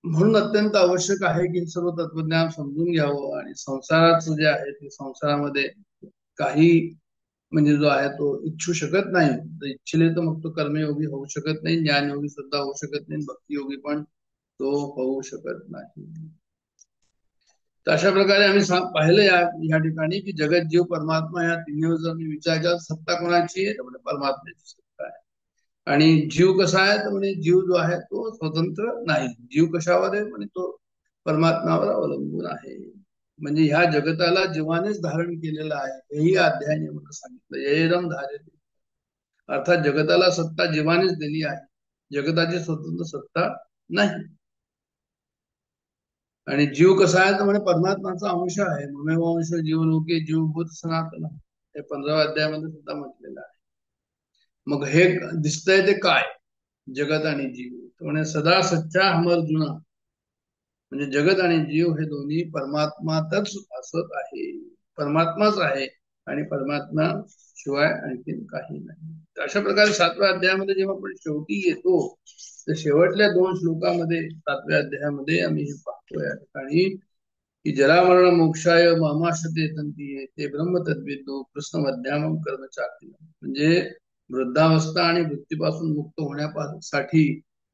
म्हणून अत्यंत आवश्यक आहे की सर्व तत्वज्ञान समजून घ्यावं. आणि संसाराचं जे आहे ते संसारामध्ये काही म्हणजे जो आहे तो इच्छू शकत नाही. तर इच्छिले तर मग तो कर्मयोगी होऊ शकत नाही, ज्ञानयोगी सुद्धा होऊ शकत नाही, भक्तियोगी पण तो होऊ शकत नाही. तर अशा प्रकारे आम्ही पाहिलं या ठिकाणी की जगत जीव परमात्मा या तिन्हीवर जर मी विचार केला सत्ता कोणाची आहे तर म्हणजे परमात्म्याची सत्ता आहे. आणि जीव कसा आहे तर म्हणजे जीव जो आहे तो स्वतंत्र नाही. जीव कशावर आहे म्हणजे तो परमात्म्यावर अवलंबून आहे. म्हणजे ह्या जगताला जीवानेच धारण केलेलं आहे, हेही अध्यायाने मला सांगितलं. येदम धार्यते, अर्थात जगताला सत्ता जीवानेच दिली आहे, जगताची स्वतंत्र सत्ता नाही. आणि जीव कसा आहे तर म्हणे परमात्माचा अंश आहे. ममेव अंश जीवलोके जीवभूत सनातन, हे 15व्या अध्यायामध्ये सुद्धा म्हटलेलं आहे. मग हे दिसतंय ते काय, जगत आणि जीव. तो म्हणे सदा सच्चा हमर जुना, म्हणजे जगत आणि जीव हे दोन्ही परमात्मातच असत आहे, परमात्माच आहे आणि परमात्मा शिवाय आणखीन काही नाही. अशा प्रकारे 7व्या अध्यायामध्ये जेव्हा आपण शेवटी येतो, तर शेवटल्या 2 श्लोकामध्ये 7व्या अध्यायामध्ये आम्ही हे पाहतो या ठिकाणी की जरामरण मोक्षाय मामाशते तंती ते ब्रह्म तद्विदो कृष्ण मध्यामम कर्मचारी. म्हणजे वृद्धावस्था आणि मृत्यूपासून मुक्त होण्यासाठी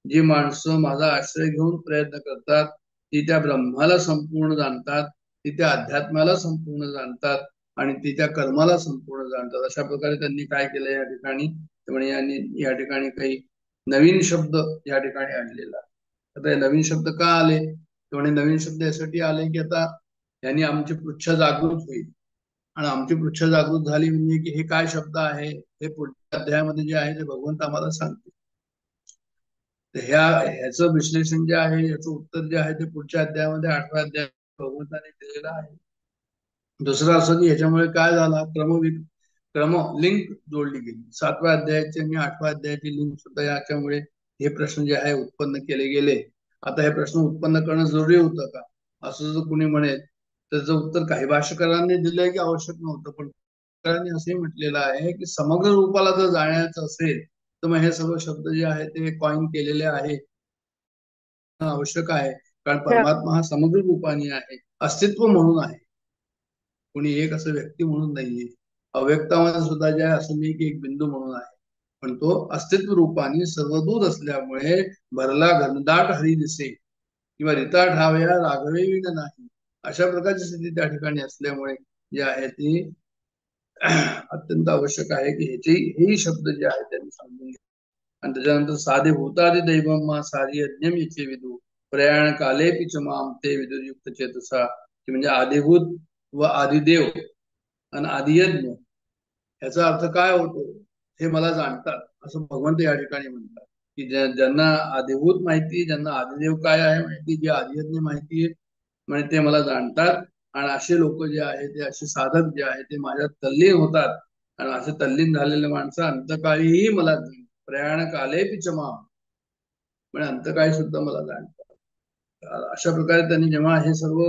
जी माणसं माझा आश्रय घेऊन प्रयत्न करतात, ती त्या ब्रह्माला संपूर्ण जाणतात, ती त्या अध्यात्माला संपूर्ण जाणतात आणि ती त्या कर्माला संपूर्ण जाणतात. अशा प्रकारे त्यांनी काय केलं या ठिकाणी, त्यामुळे यांनी या ठिकाणी काही नवीन शब्द या ठिकाणी आणलेला. आता हे नवीन शब्द का आले, त्यामुळे नवीन शब्द यासाठी आले की आता यांनी आमची पृच्छ जागृत होईल, आणि आमची पृच्छ जागृत झाली म्हणजे की हे काय शब्द आहे हे पुढच्या अध्यायामध्ये जे आहे ते भगवंत आम्हाला सांगते. तर ह्याचं विश्लेषण जे आहे, याचं उत्तर जे आहे ते पुढच्या अध्यायामध्ये 8व्या अध्यायात भगवंताने दिलेलं आहे. दुसरं असं की ह्याच्यामुळे काय झाला, क्रम लिंक जोडली गेली. 7व्या अध्यायाची आणि 8व्या अध्यायाची लिंक सुद्धा याच्यामुळे हे प्रश्न जे आहे उत्पन्न केले गेले. आता हे प्रश्न उत्पन्न करणं जरुरी होतं का, असं जर कुणी म्हणेल, त्याचं उत्तर काही भाष्यकारांनी दिलंय की आवश्यक नव्हतं. पण भाष्यकारांनी असंही म्हटलेलं आहे की समग्र रूपाला जर जाण्याचं असेल तर मग हे सर्व शब्द जे आहे ते कॉइन केलेले आहे, आवश्यक आहे. कारण परमात्मा हा समग्र रूपाने आहे, अस्तित्व म्हणून आहे, कोणी एक असं व्यक्ती म्हणून नाहीये. अव्यक्तामध्ये सुद्धा जे आहे असं नाही की एक बिंदू म्हणून आहे, पण तो अस्तित्व रूपाने सर्वदूर असल्यामुळे भरला घनदाट हरी दिसे किंवा रिता ठावया राघवे विन नाही, अशा प्रकारची स्थिती त्या ठिकाणी असल्यामुळे जे आहे ती अत्यंत आवश्यक आहे की हेही शब्द जे आहेत त्यांनी समजून घ्या. आणि त्याच्यानंतर साधे भूतादि दैवम सारी यज्ञम इचे विदू प्रयाण काले पिच माम ते विदुयुक्त चेतसा, की म्हणजे आदिभूत व आदिदेव आणि आदियज्ञ याचा अर्थ काय होतो हे मला जाणतात, असं भगवंत या ठिकाणी म्हणतात. की ज्यांना आदिभूत माहिती, ज्यांना आदिदेव काय आहे माहिती, जे आदियज्ञ माहिती आहे म्हणजे ते मला जाणतात. आणि असे लोक जे आहेत ते, असे साधक जे आहेत ते माझ्यात तल्लीन होतात. आणि असे तल्लीन झालेले माणसं अंतकाळीही मला प्रयाण काले पिचमा, म्हणजे अंतकाळी सुद्धा मला जाणतात. अशा प्रकारे त्यांनी जेव्हा हे सर्व,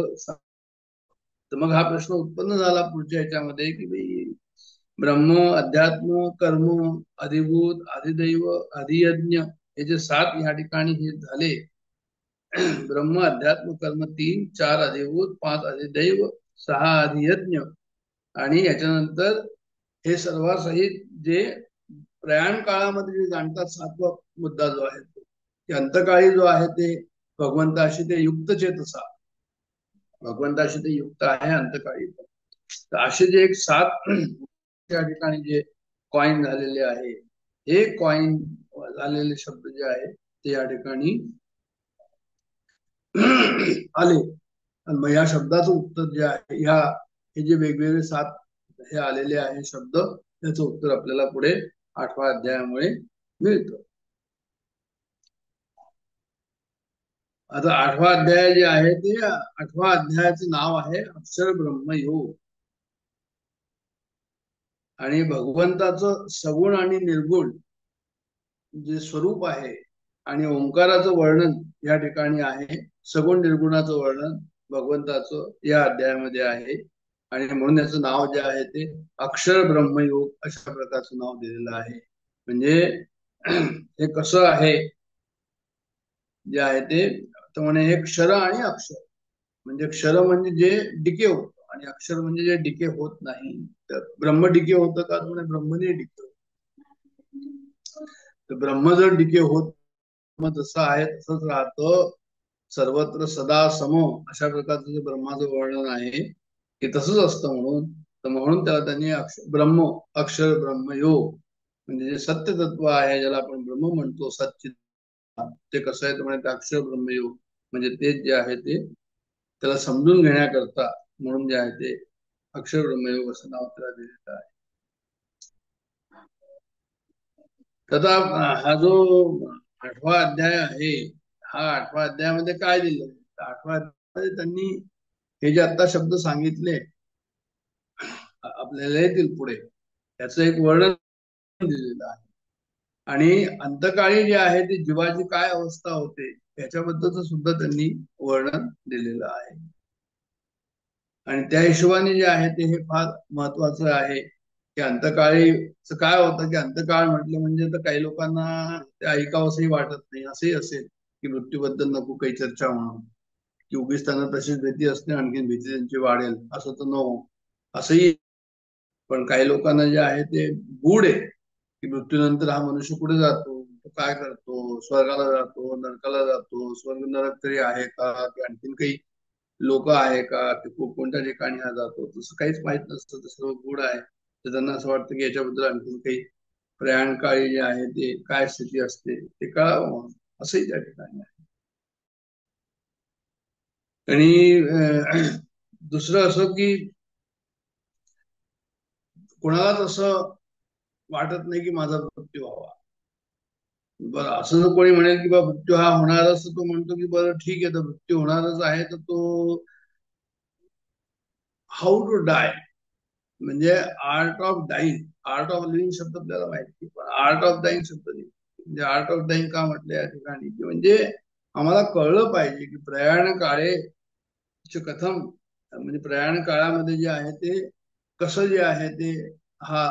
तर मग हा प्रश्न उत्पन्न झाला पुढच्या ह्याच्यामध्ये की भाई ब्रह्म, अध्यात्म, कर्म, अधिभूत, अधिदैव, अधियज्ञ, हे जे 7 ह्या ठिकाणी हे झाले, ब्रह्म, अध्यात्म, कर्म 3, 4 अधिभूत, 5 अधिदैव, 6 अधियज्ञ, आणि याच्यानंतर हे सर्वासहित जे प्रयाण काळामध्ये जे जाणतात 7वा मुद्दा जो आहे तो, की अंतकाळी जो आहे ते भगवंताशी ते युक्त चेतसा, भगवंताशी ते युक्त आहे अंतकाळी. तर असे जे एक 7 त्या ठिकाणी जे कॉइन झालेले आहे, हे कॉइन झालेले शब्द जे आहे ते या ठिकाणी आले. आणि मग या शब्दाचं उत्तर जे आहे, हे जे वेगवेगळे 7 हे आलेले आहे शब्द, त्याचं उत्तर आपल्याला पुढे 8व्या अध्यायामुळे मिळतं. आता 8वा अध्याय जे आहे ते, 8व्या अध्यायाचं नाव आहे अक्षर ब्रह्मयोग. आणि भगवंताचं सगुण आणि निर्गुण जे स्वरूप आहे, आणि ओंकाराचं वर्णन या ठिकाणी आहे. सगुण निर्गुणाचं वर्णन भगवंताचं या अध्यायामध्ये आहे. आणि म्हणून याचं नाव जे आहे ते अक्षर ब्रह्मयोग अशा प्रकारचं नाव दिलेलं आहे. म्हणजे हे कसं आहे जे आहे ते, तर म्हणे हे क्षर आणि अक्षर, म्हणजे क्षर म्हणजे जे डिके होतं, आणि अक्षर म्हणजे जे डिके होत नाही. तर ब्रह्म डिके होतं का, म्हणे ब्रह्म नाही डिके होत. तर ब्रह्म जर डिके होत, मग जसं आहे तसंच राहतं, सर्वत्र सदा सम, अशा प्रकारचं जे ब्रह्माचं वर्णन आहे ते तसंच असतं. म्हणून त्याला त्यांनी ब्रह्म, अक्षर ब्रह्मयोग, म्हणजे जे सत्य तत्व आहे ज्याला आपण ब्रह्म म्हणतो, सच्चित, ते कसं आहे तर म्हणजे अक्षर ब्रह्मयोग, म्हणजे तेच जे आहे ते त्याला समजून घेण्याकरता म्हणून जे आहे ते अक्षर ब्रह्मयोग असं नाव त्याला दिलेलं आहे. तथा हा जो 8वा अध्याय आहे, हा 8व्या अध्यायामध्ये काय दिलं? 8व्या अध्यायामध्ये त्यांनी हे जे आता शब्द सांगितले आपल्याला येतील पुढे, त्याचं एक वर्णन दिलेलं आहे. आणि अंतकाळी जे आहे ते जीवाची काय अवस्था होते त्याच्याबद्दलच सुद्धा त्यांनी वर्णन दिलेलं आहे. आणि त्या हिशोबाने जे आहे ते हे फार महत्वाचं आहे की अंतकाळी काय होतं की अंतकाळ म्हटलं म्हणजे तर काही लोकांना ते ऐकावंसही वाटत नाही. असंही असेल की मृत्यूबद्दल नको काही चर्चा म्हणून, की उगीच त्यांना तशीच भीती असते, आणखी भीती त्यांची वाढेल असं तर नको, असंही. पण काही लोकांना जे आहे ते गूढ आहे की मृत्यूनंतर हा मनुष्य कुठे जातो, तो काय करतो, स्वर्गाला जातो, नरकाला जातो, स्वर्ग नरक तरी आहे का, की आणखीन काही लोक आहे का, की कोणत्या ठिकाणी हा जातो, तसं काहीच माहित नसतं, ते सर्व गूढ आहे. तर त्यांना असं वाटतं की याच्याबद्दल आणखीन काही प्रयाणकाळी जे आहे ते काय स्थिती असते ते कळावं म्हणून, असंही त्या ठिकाणी आहे. आणि दुसरं असं की कोणालाच असं वाटत नाही की माझा मृत्यू व्हावा. बरं, असं जर कोणी म्हणेल की बा मृत्यू हा होणारच, तो म्हणतो की बरं ठीक आहे, तर मृत्यू होणारच आहे तर तो हाऊ टू डाय, म्हणजे art of dying, art of living शब्द आपल्याला माहिती, पण आर्ट ऑफ डाईंग शब्द नाही. म्हणजे आर्ट ऑफ डाईंग का म्हटलं या ठिकाणी, की म्हणजे आम्हाला कळलं पाहिजे की प्रयाण काळे कथम, म्हणजे प्रयाण काळामध्ये जे आहे ते कसं जे आहे ते हा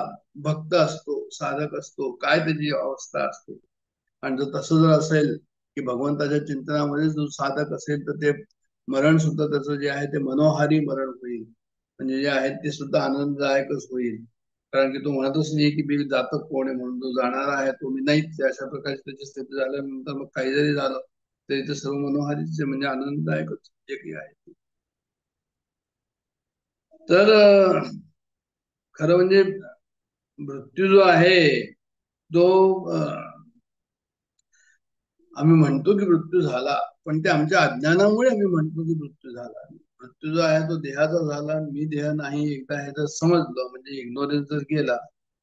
भक्त असतो, साधक असतो, काय त्याची अवस्था असते. आणि जर तसं जर असेल की भगवंताच्या चिंतनामध्ये जो साधक असेल तर ते मरण सुद्धा त्याचं जे आहे ते मनोहारी मरण होईल, म्हणजे जे आहे ते सुद्धा आनंददायकच होईल. कारण की तो म्हणतच नाही की मी जातक कोण आहे म्हणून, जो जाणार आहे तो मी नाहीच. अशा प्रकारची त्याची स्थिती झाल्यानंतर मग काही जरी झालं तरी ते सर्व मनोहारीच आहे, म्हणजे आनंददायकच जे काही आहे. तर खरं म्हणजे मृत्यू जो आहे तो आम्ही म्हणतो की मृत्यू झाला, पण ते आमच्या अज्ञानामुळे आम्ही म्हणतो की मृत्यू झाला. मृत्यू जो आहे तो देहाचा झाला, मी देह नाही, एकदा हे जर समजलं, म्हणजे इग्नोरन्स जर गेला,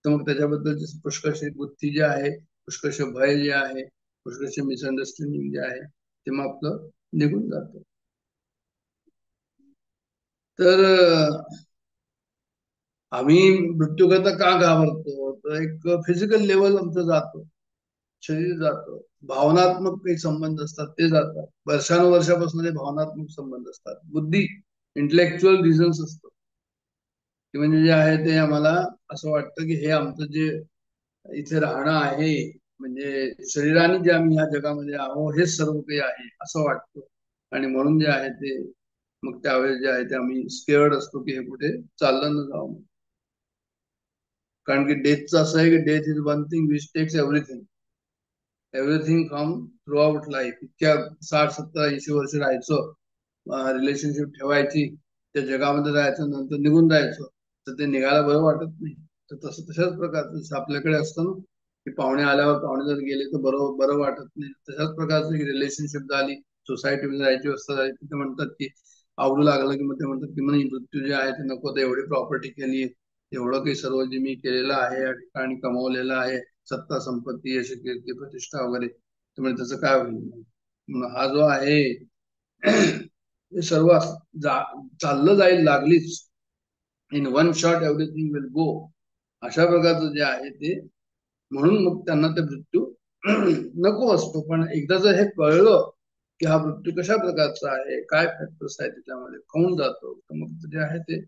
तर मग त्याच्याबद्दलची पुष्कळशी बुद्धी जी आहे, पुष्कळशे भय जे आहे, पुष्कळशे मिसअंडरस्टँडिंग जे आहे ते मग आपलं निघून जातं. तर आम्ही मृत्यूकरता का घाबरतो, तर एक फिजिकल लेवल आमचं जातो, शरीर जातं, भावनात्मक काही संबंध असतात ते जातात, वर्षानुवर्षापासून ते भावनात्मक संबंध असतात, बुद्धी इंटेलेक्च्युअल रिझन्स असतात, की म्हणजे जे आहे ते आम्हाला असं वाटतं की हे आमचं जे इथे राहणं आहे, म्हणजे शरीराने जे आम्ही ह्या जगामध्ये आहोत हेच सर्व काही आहे असं वाटतं. आणि म्हणून जे आहे ते मग त्यावेळेस जे आहे ते आम्ही स्केअर्ड असतो की हे कुठे चाललं न जावं. कारण की डेथचं असं आहे की death is one thing which takes everything, everything from through out life. इतक्या 60, 70, 80 वर्ष राहायचं, रिलेशनशिप ठेवायची, त्या जगामध्ये राहायचं, नंतर निघून जायचं, तर ते निघायला बरं वाटत नाही. तर तशाच प्रकारचं आपल्याकडे असतं ना, की पाहुणे आल्यावर पाहुणे जर गेले तर बरं वाटत नाही. तशाच प्रकारचं रिलेशनशिप झाली, सोसायटीमध्ये राहायची व्यवस्था झाली, तिथे म्हणतात की आवडू लागलं की मग ते म्हणतात की म्हणे मृत्यू जे आहे ते नको, तर एवढी प्रॉपर्टी केली, एवढं काही सर्व जे मी केलेलं आहे या ठिकाणी कमावलेलं आहे, सत्ता संपत्ती अशी कीर्ती प्रतिष्ठा वगैरे, त्यामुळे त्याचं काय होईल. हा जो आहे हे सर्व चाललं जाईल लागलीच, in one shot everything will go, अशा प्रकारचं जे आहे ते. म्हणून मग त्यांना ते मृत्यू नको असतो. पण एकदा जर हे कळलं की हा मृत्यू कशा प्रकारचा आहे, काय फॅक्टर्स आहे त्याच्यामध्ये, खाऊन जातो, तर मग जे आहे ते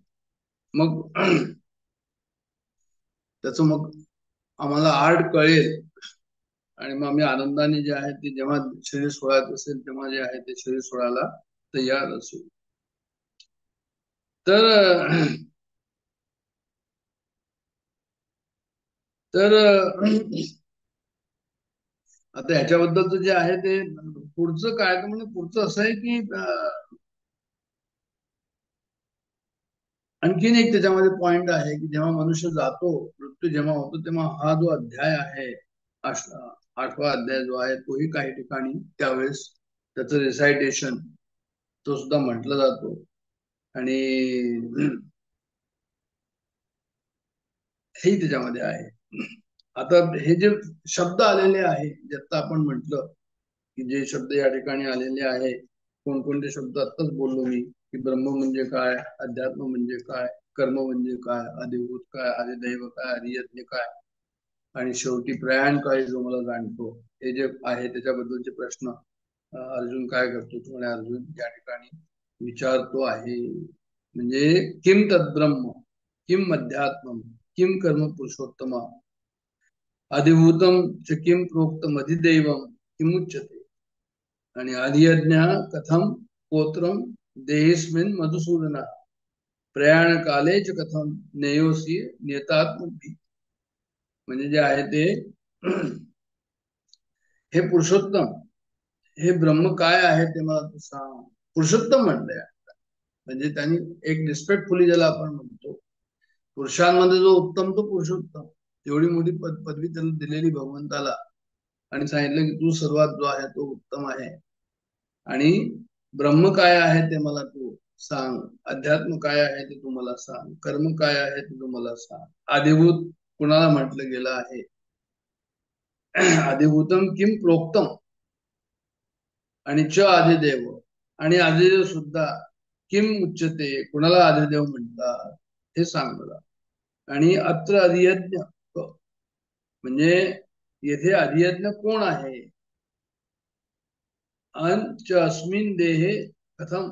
मग त्याचं मग आम्हाला आर्ट कळेल. आणि मग आम्ही आनंदाने जे आहे ते जेव्हा शरीर सोडायचं असेल तेव्हा जे आहे ते शरीर सोडायला तयार असू. तर तर आता ह्याच्याबद्दलच जे आहे ते पुढचं काय, तर म्हणजे पुढचं असं आहे की आणखीन एक त्याच्यामध्ये पॉइंट आहे की जेव्हा मनुष्य जातो, मृत्यू जेव्हा होतो, तेव्हा हा जो अध्याय आहे 8वा अध्याय जो आहे तोही काही ठिकाणी त्यावेळेस त्याचं रिसायटेशन तो सुद्धा म्हटलं जातो. आणि हे त्याच्यामध्ये आहे. आता हे जे शब्द आलेले आहे, जे आता आपण म्हटलं की जे शब्द या ठिकाणी आलेले आहे, कोणकोणते शब्द आत्ताच बोललो मी की ब्रह्म म्हणजे काय, अध्यात्म म्हणजे काय, कर्म म्हणजे काय, अधिभूत काय, अधिदैव काय, अधियज्ञ काय, आणि शेवटी प्रयाण काय जो मला जाणतो, हे जे आहे त्याच्याबद्दलचे प्रश्न अर्जुन काय करतो, तो म्हणे अर्जुन या ठिकाणी विचारतो आहे. म्हणजे किम तद्ब्रह्म, किम अध्यात्मम, किम कर्म पुरुषोत्तम, अधिभूतम च किम प्रोक्तम, अधिदैवम किमुच्यते, आणि अधियज्ञ कथम पोत्रम देहिस्मिन मधुसूदना, प्रयाण काले च कथम नेयोसी नियतात्मभी. म्हणजे जे आहे ते हे पुरुषोत्तम, हे ब्रह्म काय आहे ते मला तू सांग. पुरुषोत्तम म्हणलंय, म्हणजे त्यांनी एक रिस्पेक्टफुली ज्याला आपण म्हणतो, पुरुषांमध्ये जो उत्तम तो पुरुषोत्तम, एवढी मोठी पदवी त्याला दिलेली भगवंताला, आणि सांगितलं की तू सर्वात जो आहे तो उत्तम आहे, आणि ब्रह्म काय आहे ते मला तू सांग, अध्यात्म काय आहे ते तू मला सांग, कर्म काय आहे ते तू मला सांग. अधिभूत कुणाला म्हटलं गेलं आहे, अधिभूतम किम प्रोक्तम, आणि च आदिदेव, आणि आदिदेव सुद्धा किम उच्चते, कुणाला आदिदेव म्हणतात हे सांग मला. आणि अत्र अधियज्ञ, म्हणजे येथे अधियज्ञ कोण आहे, च अस्मिन देहे कथम,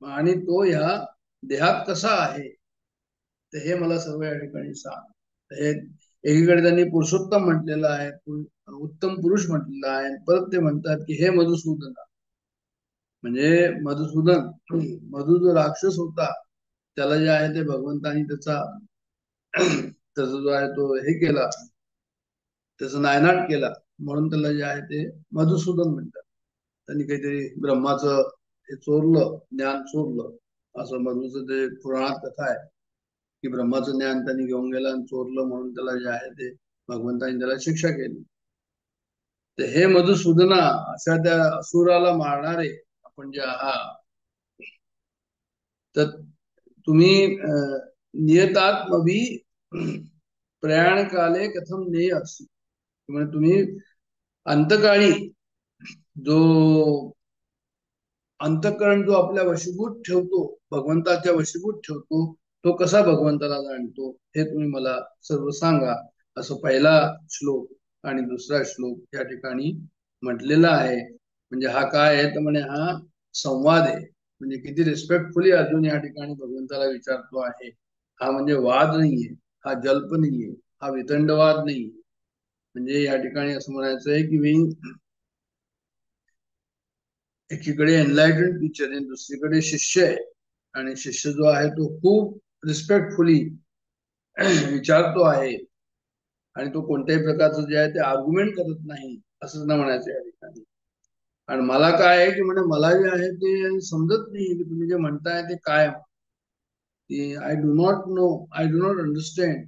आणि तो ह्या देहात कसा आहे, तर हे मला सर्व या ठिकाणी सांग. हे एकीकडे त्यांनी पुरुषोत्तम म्हटलेलं आहे, उत्तम पुरुष म्हटलेलं आहे, परत ते म्हणतात की हे मधुसूदन, म्हणजे मधुसूदन, मधु जो राक्षस होता त्याला जे आहे ते भगवंतानी त्याचा जो आहे तो हे केला, त्याचा नायनाट केला, म्हणून त्याला जे आहे ते मधुसूदन म्हणतात. त्यांनी काहीतरी ब्रह्माचं हे चोरलं, ज्ञान चोरलं, असं मधुचं ते पुराणात कथा आहे की ब्रह्माचं ज्ञान त्यांनी घेऊन गेला आणि चोरलं, म्हणून त्याला जे आहे ते भगवंतानी त्याला शिक्षा केली. तर हे मधुसूदना, अशा त्या असुराला मारणारे आपण जे आहात, तर तुम्ही नियतात्मभी प्रयाण काले कथम नेय असू, म्हणजे तुम्ही अंतकाळी जो अंतःकरण जो आपल्या वशीभूत ठेवतो, भगवंताच्या वशीभूत ठेवतो, तो कसा भगवंताला जाणतो हे तुम्ही मला सर्व सांगा, असं पहिला श्लोक आणि दुसरा श्लोक या ठिकाणी म्हटलेला आहे. म्हणजे हा काय आहे तर म्हणे हा संवाद आहे, म्हणजे किती रिस्पेक्टफुली अर्जुन या ठिकाणी भगवंताला विचारतो आहे. हा म्हणजे वाद नाहीये, हा जल्प नाहीये, हा वितंडवाद नाहीये. म्हणजे या ठिकाणी असं म्हणायचं आहे की मी एकीकडे एनलायटन टीचर आहे, दुसरीकडे शिष्य आहे, आणि शिष्य जो आहे तो खूप रिस्पेक्टफुली विचारतो आहे, आणि तो कोणत्याही प्रकारचं जे आहे ते आर्ग्युमेंट करत नाही, असं ना म्हणायचं या ठिकाणी. आणि मला काय आहे की म्हणजे मला जे आहे ते समजत नाही की तुम्ही जे म्हणताय ते काय, I do not know, I do not understand,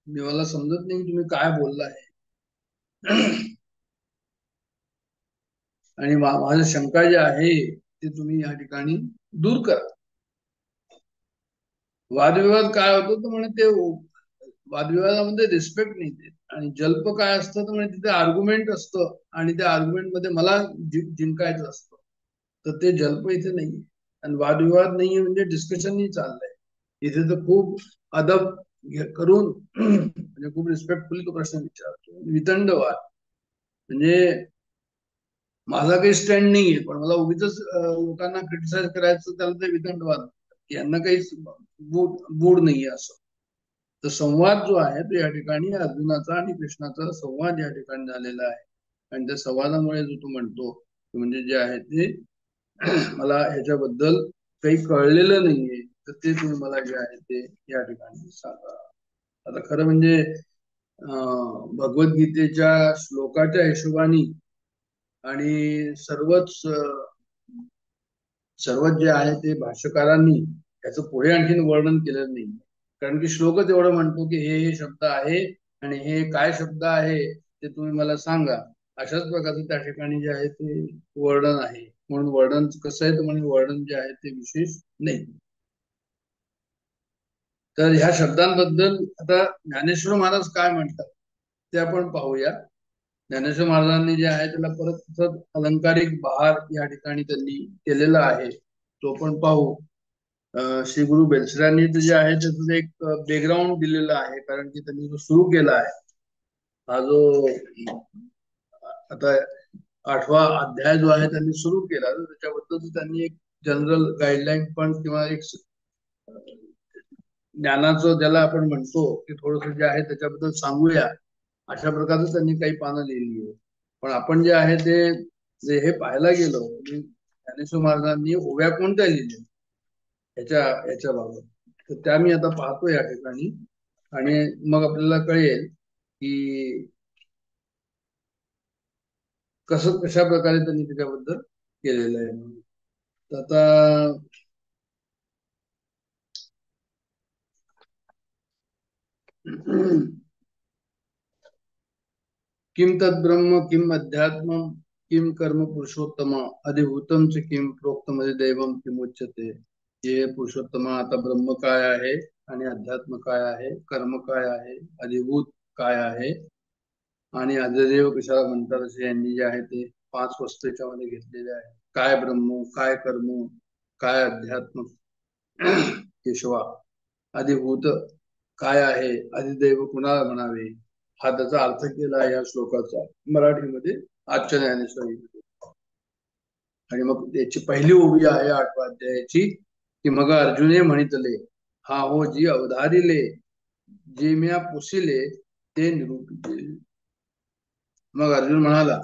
मला समजत नाही तुम्ही काय बोललाय, आणि माझं शंका जे आहे ते तुम्ही या ठिकाणी दूर करा. वादविवाद काय होतो तर म्हणे ते वादविवादामध्ये रिस्पेक्ट नाही देत, आणि जल्प काय असतं तर म्हणजे तिथे आर्ग्युमेंट असतं, आणि त्या आर्ग्युमेंट मध्ये मला जिंकायचं असतं, तर ते जल्प इथे नाहीये, आणि वादविवाद नाहीये म्हणजे डिस्कशन नाही चाललंय इथे, तर खूप अदब करून म्हणजे खूप रिस्पेक्टफुली तो प्रश्न विचारतो. वितंडवाद म्हणजे माझा काही स्टँड नाहीये, पण मला उगीच लोकांना क्रिटिसाइज करायचं, त्याला ते वितंडवाद, यांना काही बूड नाहीये असं. तर संवाद जो आहे तो या ठिकाणी अर्जुनाचा आणि कृष्णाचा संवाद या ठिकाणी झालेला आहे, आणि त्या संवादामुळे जो तू म्हणतो म्हणजे जे आहे ते मला ह्याच्याबद्दल काही कळलेलं नाहीये, तर ते तुम्ही मला जे आहे ते या ठिकाणी सांगा. आता खरं म्हणजे भगवद्गीतेच्या श्लोकाच्या हिशोबाने आणि सर्वच जे आहे ते भाष्यकारांनी त्याचं पुढे आणखीन वर्णन केलं नाही, कारण की श्लोकच एवढं म्हणतो की हे शब्द आहे, आणि हे काय शब्द आहे ते तुम्ही मला सांगा, अशाच प्रकारचं त्या ठिकाणी जे आहे ते वर्णन आहे. म्हणून वर्णन कसं आहे तर म्हणजे वर्णन जे आहे ते विशेष नाही. तर ह्या शब्दांबद्दल आता ज्ञानेश्वर महाराज काय म्हणतात ते आपण पाहूया. ज्ञानेश्वर महाराजांनी जे आहे त्याला परत तसंच अलंकारिक बहार या ठिकाणी त्यांनी केलेला आहे, तो पण पाहू. श्री गुरु बेलसरांनी जे आहे त्याचं एक बॅकग्राऊंड दिलेलं आहे, कारण की त्यांनी जो सुरू केला आहे हा जो आता 8वा अध्याय जो आहे त्यांनी सुरू केला, तर त्याच्याबद्दल त्यांनी एक जनरल गाईडलाईन पण किंवा एक ज्ञानाचं ज्याला आपण म्हणतो की थोडस जे आहे त्याच्याबद्दल सांगूया, अशा प्रकारचं त्यांनी काही पानं लिहिली आहे. पण आपण जे आहे ते जे हे पाहायला गेलो, ज्ञानेश्वर महाराजांनी ओव्या कोणत्या लिहिल्या याच्या बाबत, तर त्या मी आता पाहतो या ठिकाणी, आणि मग आपल्याला कळेल की कशा प्रकारे त्यांनी त्याच्याबद्दल केलेलं आहे. तर आता किम तद्ब्रह्म किम अध्यात्म किम कर्म पुरुषोत्तम अधिभूतम च किम प्रोक्तमध्ये दैवम किम उच्यते. हे पुरुषोत्तम, आता ब्रह्म काय आहे आणि अध्यात्म काय आहे, कर्म काय आहे, अधिभूत काय आहे आणि आदिदेव कशाला म्हणतात, असे यांनी जे आहे ते 5 वस्तू याच्यामध्ये घेतलेले आहे. काय ब्रह्म, काय कर्म, काय अध्यात्म, केशवा अधिभूत काय आहे, अधिदैव कुणाला म्हणावे, हा त्याचा अर्थ केला या श्लोकाचा मराठीमध्ये आजच्या ज्ञानेश्वरीमध्ये. आणि मग त्याची पहिली ओवी आहे 8व्या अध्यायाची, की मग अर्जुने म्हणितले हा हो जी अवधारिले, जे म्या पुसिले ते निरूपिले. मग अर्जुन म्हणाला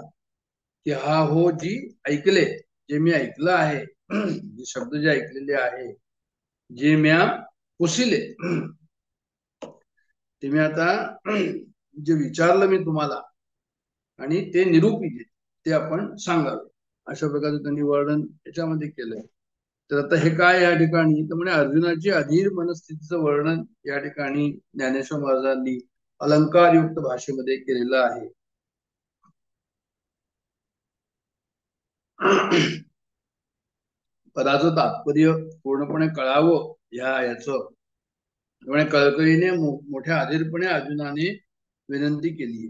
की हा हो जी ऐकले, जे मी ऐकलं आहे, जे शब्द जे ऐकलेले आहे, जे म्या पुसिले, ते मी आता जे विचारलं मी तुम्हाला आणि ते निरूपिले, ते आपण सांगावे, अशा प्रकारे त्यांनी वर्णन याच्यामध्ये केलंय. तर आता हे काय या ठिकाणी, तर म्हणजे अर्जुनाची अधीर मनस्थितीचं वर्णन या ठिकाणी ज्ञानेश्वर महाराजांनी अलंकारयुक्त भाषेमध्ये केलेलं आहे. पदाचं तात्पर्य पूर्णपणे कळावं याचं त्यामुळे कळकळीने मोठ्या अधीरपणे अर्जुनाने विनंती केली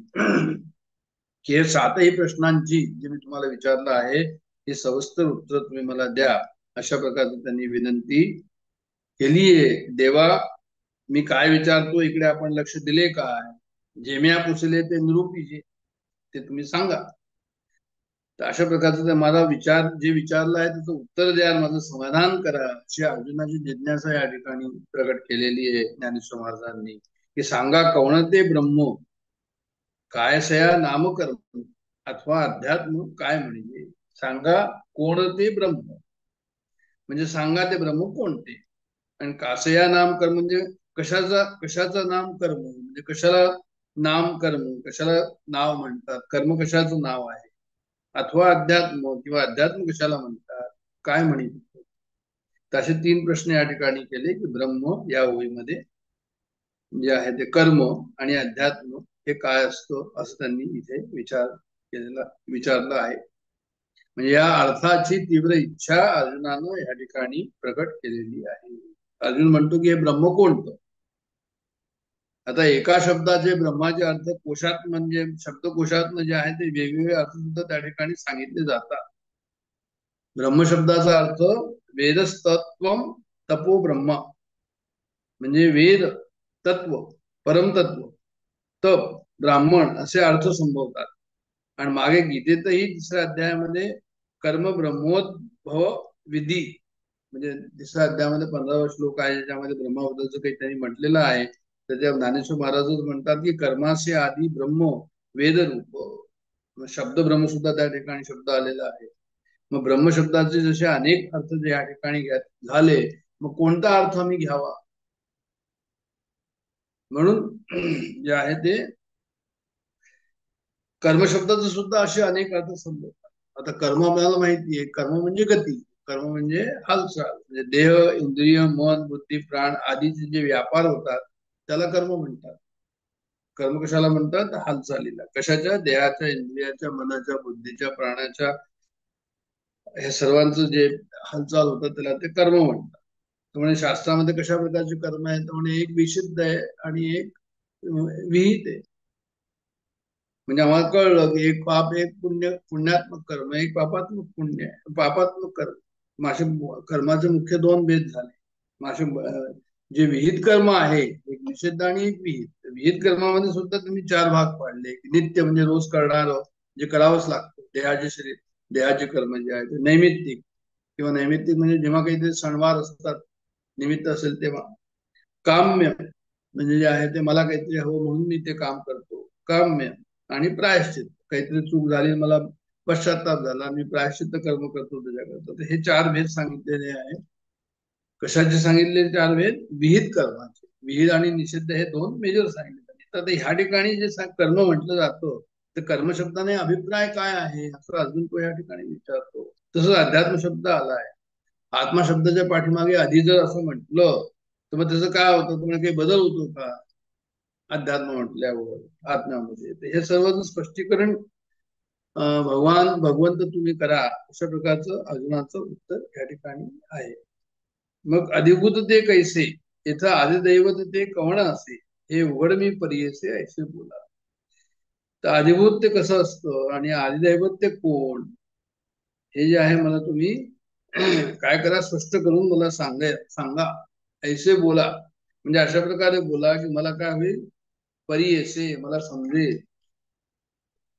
की हे 7ही प्रश्नांची जे मी तुम्हाला विचारलं आहे हे सविस्तर उत्तर तुम्ही मला द्या, अशा प्रकारची त्यांनी विनंती केलीये. देवा, मी काय विचारतो इकडे आपण लक्ष दिले काय, जे मी पुसले ते निरूपीचे, ते तुम्ही सांगा. तर अशा प्रकारचं माझा विचार जे विचारलं आहे त्याचं उत्तर द्या, माझं समाधान करा, अशी अर्जुनाची जिज्ञासा या ठिकाणी प्रकट केलेली आहे ज्ञानेश्वर महाराजांनी, की सांगा कोणते ब्रह्म, काय सया नामकर्म अथवा अध्यात्म काय म्हणजे, सांगा कोणते ब्रह्म म्हणजे सांगा ते ब्रह्म कोणते, आणि कासया नाम कर्म म्हणजे कशाचं नाम कर्म, म्हणजे कशाला नाम कर्म, कशाला नाव म्हणतात, कर्म कशाचं नाव आहे, अथवा अध्यात्म किंवा अध्यात्म कशाला म्हणतात, काय म्हणतात. तर असे 3 प्रश्न या ठिकाणी केले, की ब्रह्म या ओळीमध्ये जे आहे ते कर्म आणि अध्यात्म हे काय असतं, असं त्यांनी इथे विचारलं आहे. म्हणजे या अर्थाची तीव्र इच्छा अर्जुनानं या ठिकाणी प्रकट केलेली आहे. अर्जुन म्हणतो की हे ब्रह्म कोणतं. आता एका शब्दाचे ब्रह्माचे अर्थ कोशात म्हणजे शब्दकोशात जे आहे ते वेगवेगळे अर्थ सुद्धा त्या ठिकाणी सांगितले जातात. ब्रह्मशब्दाचा अर्थ वेदस्तत्वम तपो ब्रह्म, म्हणजे वेद तत्व, परमतत्व, तप, ब्राह्मण असे अर्थ संभवतात. आणि मागे गीतेतही 3ऱ्या अध्यायामध्ये कर्म ब्रह्मोद्भव विधी, म्हणजे 3ऱ्या अध्यायामध्ये 15वा श्लोक आहे ज्याच्यामध्ये ब्रह्माबद्दलचं काही त्यांनी म्हटलेलं आहे. तर त्या ज्ञानेश्वर महाराजच म्हणतात की कर्मासे आधी ब्रह्म वेद रूप, शब्द ब्रह्म सुद्धा त्या ठिकाणी शब्द आलेला आहे. मग ब्रह्मशब्दाचे जसे अनेक अर्थ जे या ठिकाणी झाले, मग कोणता अर्थ आम्ही घ्यावा, म्हणून जे आहे ते कर्मशब्दाचे सुद्धा असे अनेक अर्थ संभवतात. आता कर्म आपल्याला माहिती आहे, कर्म म्हणजे गती, कर्म म्हणजे हालचाल, म्हणजे देह, इंद्रिय, मन, बुद्धी, प्राण आदीचे जे व्यापार होतात त्याला कर्म म्हणतात. कर्म कशाला म्हणतात, हालचालीला, कशाच्या, देहाच्या, इंद्रियाच्या, मनाच्या, बुद्धीच्या, प्राणाच्या, हे सर्वांचं जे हालचाल होतं त्याला ते कर्म म्हणतात. म्हणजे शास्त्रामध्ये कशा प्रकारचे कर्म आहेत, म्हणजे एक विशुद्ध आहे आणि एक विहित आहे. म्हणजे आम्हाला कळलं की एक पाप, एक पुण्यात्मक कर्म, एक पापात्मक पापात्मक कर्म. मासे कर्माचे मुख्य दोन भेद झाले. मासे जे विहित कर्म आहे, एक निषिद्ध आणि एक विहित. विहित कर्मामध्ये सुद्धा तुम्ही 4 भाग पाडले. नित्य म्हणजे रोज करणारं, जे करावंच लागतं, देहाचे कर्म जे आहे ते. नैमित्तिक किंवा नैमित्तिक म्हणजे जेव्हा काहीतरी सणवार असतात, निमित्त असेल तेव्हा. काम्य म्हणजे जे आहे ते मला काहीतरी हवं म्हणून मी ते काम करतो, काम्य. आणि प्रायश्चित, काहीतरी चूक झाली, मला पश्चाताप झाला, मी प्रायश्चित्त कर्म करतो त्याच्याकरता. तर हे 4 भेद सांगितलेले आहेत. कशाचे सांगितले 4 भेद? विहित कर्माचे. विहित आणि निषिद्ध हे 2 मेजर सांगितले. तर ह्या ठिकाणी जे कर्म म्हटलं जातं, तर कर्म शब्दाने अभिप्राय काय आहे असं अर्जुन तो या ठिकाणी विचारतो. तसंच अध्यात्म शब्द आलाय. आत्मा शब्दाच्या पाठीमागे आधी जर असं म्हटलं तर मग त्याचं काय होतं, तुम्हाला काही बदल होतो का अध्यात्म म्हटल्यावर आत्म्यामध्ये? हे सर्व स्पष्टीकरण भगवंत तुम्ही करा, अशा प्रकारचं अर्जुनाचं उत्तर या ठिकाणी आहे. मग अधिभूत ते कैसे, इथं आदिदैवत ते कवण असे, हे उघड मी परियसे ऐसे बोला. तर अधिभूत ते कसं असतं आणि आदिदैवत ते कोण, हे जे आहे मला तुम्ही काय करा, स्पष्ट करून मला सांगा. ऐसे बोला म्हणजे अशा प्रकारे बोला की मला काय होईल, परियसे, मला समजेल.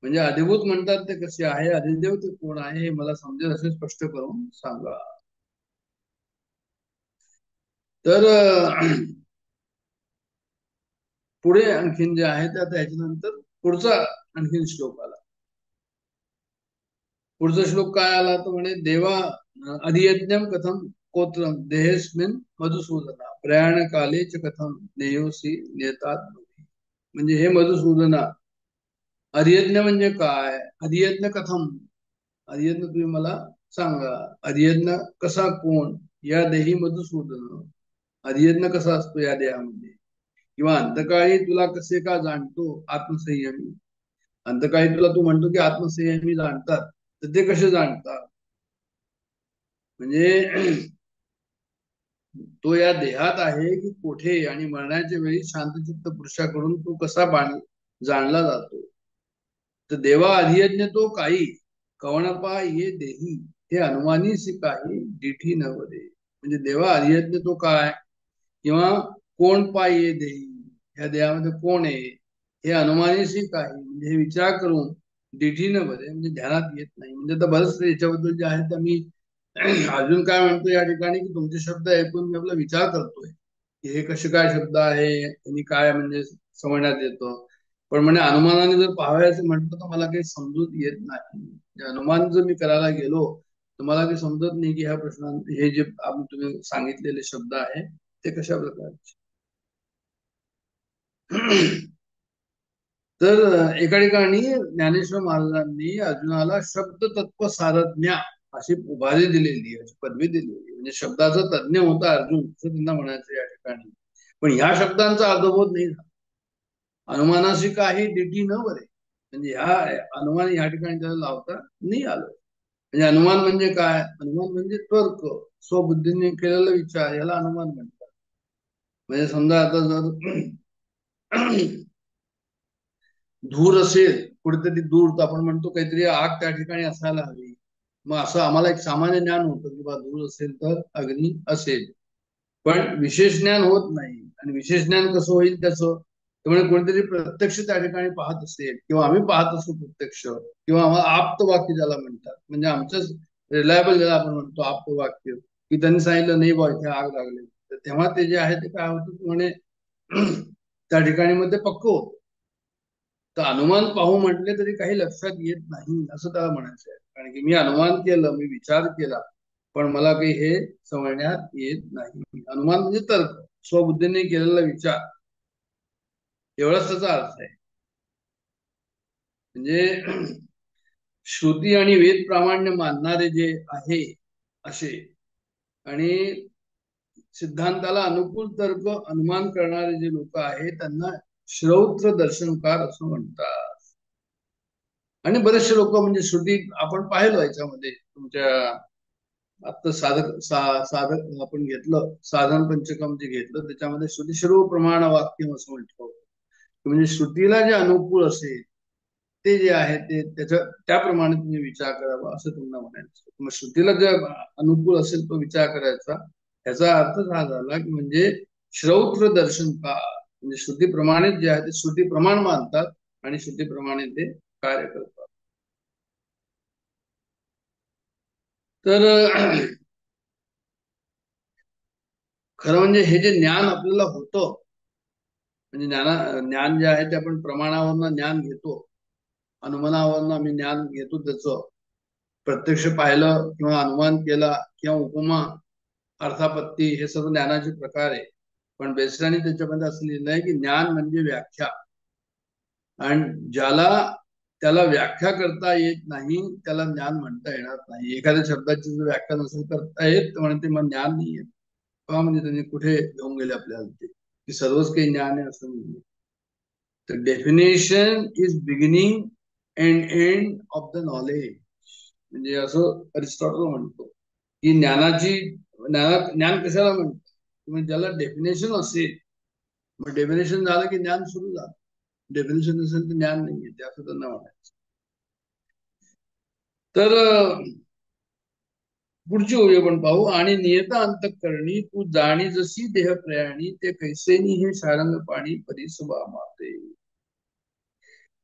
म्हणजे अधिभूत म्हणतात ते कसे आहे, अधिदेव ते कोण आहे हे मला समजेल, असे स्पष्ट करून सांगा. तर पुढे आणखीन जे आहे ते आता याच्यानंतर पुढचा आणखीन श्लोक आला. पुढचा श्लोक काय आला तर म्हणे, देवा अधियज्ञम कथम कोत्रम देहेस्मिन मधुसूदना प्रयाण काले च कथम नेयोसी नेतात. म्हणजे हे मधुसूदना, अधियज्ञ म्हणजे काय, अधियज्ञ कथम, अधियज्ञ तुम्ही मला सांगा. अधियज्ञ कसा, कोण, या देही मधुसूदन, अधियज्ञ कसा असतो या देहामध्ये, किंवा अंतकाळी तुला कसे का जाणतो आत्मसंयमी. अंतकाळी तुला तू म्हणतो की आत्मसंयमी जाणतात, तर ते कसे जाणतात, म्हणजे तो या देहात आहे की कोठे, आणि मरण्याच्या वेळी शांतचित्त पुरुषाकडून तो कसा जाणला जातो. तर देवा अधियज्ञ तो काही कवणपा ये देही, हे अनुमानीसी काही डिठी नवरे. म्हणजे देवा अधियज्ञ तो काय, किंवा कोण पाय ये देही, ह्या देहामध्ये कोण आहे हे अनुमानीसी काही, म्हणजे हे विचार करून डिठी नवरे म्हणजे ध्यानात येत नाही. म्हणजे आता बरंच याच्याबद्दल जे आहे ते मी अजून काय म्हणतो या ठिकाणी, की तुमचे शब्द ऐकून मी आपला विचार करतोय की हे कसे काय शब्द आहे आणि काय म्हणजे समजण्यात येतं. पण म्हणजे अनुमानाने जर पाहायचं म्हटलं तर मला काही समजूत येत नाही. अनुमान जर मी करायला गेलो तर मला काही समजत नाही की ह्या प्रश्नांत हे जे तुम्ही सांगितलेले शब्द आहे ते कशा प्रकारचे. तर एका ठिकाणी ज्ञानेश्वर महाराजांनी अर्जुनाला शब्द तत्व सारज्ञा अशी उपाधी दिलेली, अशी पदवी दिलेली. म्हणजे शब्दाचा तज्ञ होता अर्जुन असं त्यांना म्हणायचं या ठिकाणी. पण ह्या शब्दांचा अर्थबोध नाही झाला. अनुमानाशी काही डिटी न बरे, म्हणजे ह्या अनुमान या ठिकाणी त्याला लावता नाही आलं. म्हणजे अनुमान म्हणजे काय, अनुमान म्हणजे तर्क, स्वबुद्धीने केलेला विचार, याला अनुमान म्हणतात. म्हणजे समजा आता जर धूर असेल कुठेतरी दूर, तर आपण म्हणतो काहीतरी आग त्या ठिकाणी असायला हवी. मग असं आम्हाला एक सामान्य ज्ञान होतं की बा धूर असेल तर अग्नी असेल, पण विशेष ज्ञान होत नाही. आणि विशेष ज्ञान कसं होईल त्याचं, त्यामुळे कोणीतरी प्रत्यक्ष त्या ठिकाणी पाहत असेल, किंवा आम्ही पाहत असू प्रत्यक्ष, किंवा आम्हाला आप्त वाक्य ज्याला म्हणतात, म्हणजे आमचंच रिलायबल ज्याला आपण म्हणतो आप्त वाक्य, की त्यांनी सांगितलं नाही बा इथे आग लागली, तर तेव्हा ते जे आहे ते काय होतं म्हणे त्या ठिकाणी मध्ये पक्क होत. तर अनुमान पाहू म्हटले तरी काही लक्षात येत नाही असं त्याला म्हणायचं आहे. कारण की मी अनुमान केलं, मी विचार केला, पण मला काही हे समजण्यात येत नाही. अनुमान म्हणजे तर्क, स्वबुद्धीने केलेला विचार, एवढाच त्याचा अर्थ आहे. म्हणजे श्रुती आणि वेद प्रामाण्य मानणारे जे आहे असे, आणि सिद्धांताला अनुकूल तर्क अनुमान करणारे जे लोक आहेत त्यांना श्रौत्र दर्शनकार असं म्हणतात. आणि बरेचसे लोक म्हणजे श्रुती आपण पाहिलं याच्यामध्ये तुमच्या आता साधक आपण घेतलं, साधन पंचकम जे घेतलं त्याच्यामध्ये श्रुती सर्व प्रमाण वाक्य असं म्हटलं होतं. म्हणजे श्रुतीला जे अनुकूल असेल ते जे आहे ते त्याप्रमाणे तुम्ही विचार करावा असं तुम्हाला म्हणायचं. मग श्रुतीला जे अनुकूल असेल तो विचार करायचा. याचा अर्थ हा झाला की म्हणजे श्रौत्र दर्शन का, म्हणजे श्रुतीप्रमाणे जे आहे ते श्रुती प्रमाण मानतात आणि श्रुतीप्रमाणे ते कार्य करतात. तर खरं म्हणजे हे जे ज्ञान आपल्याला होतं, म्हणजे ज्ञान जे आहे ते आपण प्रमाणावरनं ज्ञान घेतो, अनुमानावरनं आम्ही ज्ञान घेतो. त्याचं प्रत्यक्ष पाहिलं किंवा अनुमान केला किंवा उपमा अर्थापत्ती हे सर्व ज्ञानाचे प्रकार आहे. पण बेसराने त्याच्यामध्ये असं लिहिलं आहे की ज्ञान म्हणजे व्याख्या, आणि त्याला व्याख्या करता येत नाही त्याला ज्ञान म्हणता येणार नाही. एखाद्या शब्दाची जर व्याख्या नसेल करता येत तर म्हणते मग ज्ञान नाही येत. म्हणजे त्यांनी कुठे घेऊन गेले आपल्याला ते की सर्वच काही ज्ञान आहे असं नाही. तर definition is beginning and end of the knowledge, म्हणजे असं अरिस्टॉटल म्हणतो की ज्ञान कशाला म्हणतात, म्हणजे ज्याला डेफिनेशन असेल, मग डेफिनेशन झालं की ज्ञान सुरू झालं. डेफिनेशन नसेल तर ज्ञान नाही येते असं त्यांना म्हणायचं. तर पुढची ओळी आपण पाहू. आणि नियता अंतःकरणी तू जाणी जशी देह प्रयाणी, ते कैसेनी हे सारंग पाणी परिसवा माते.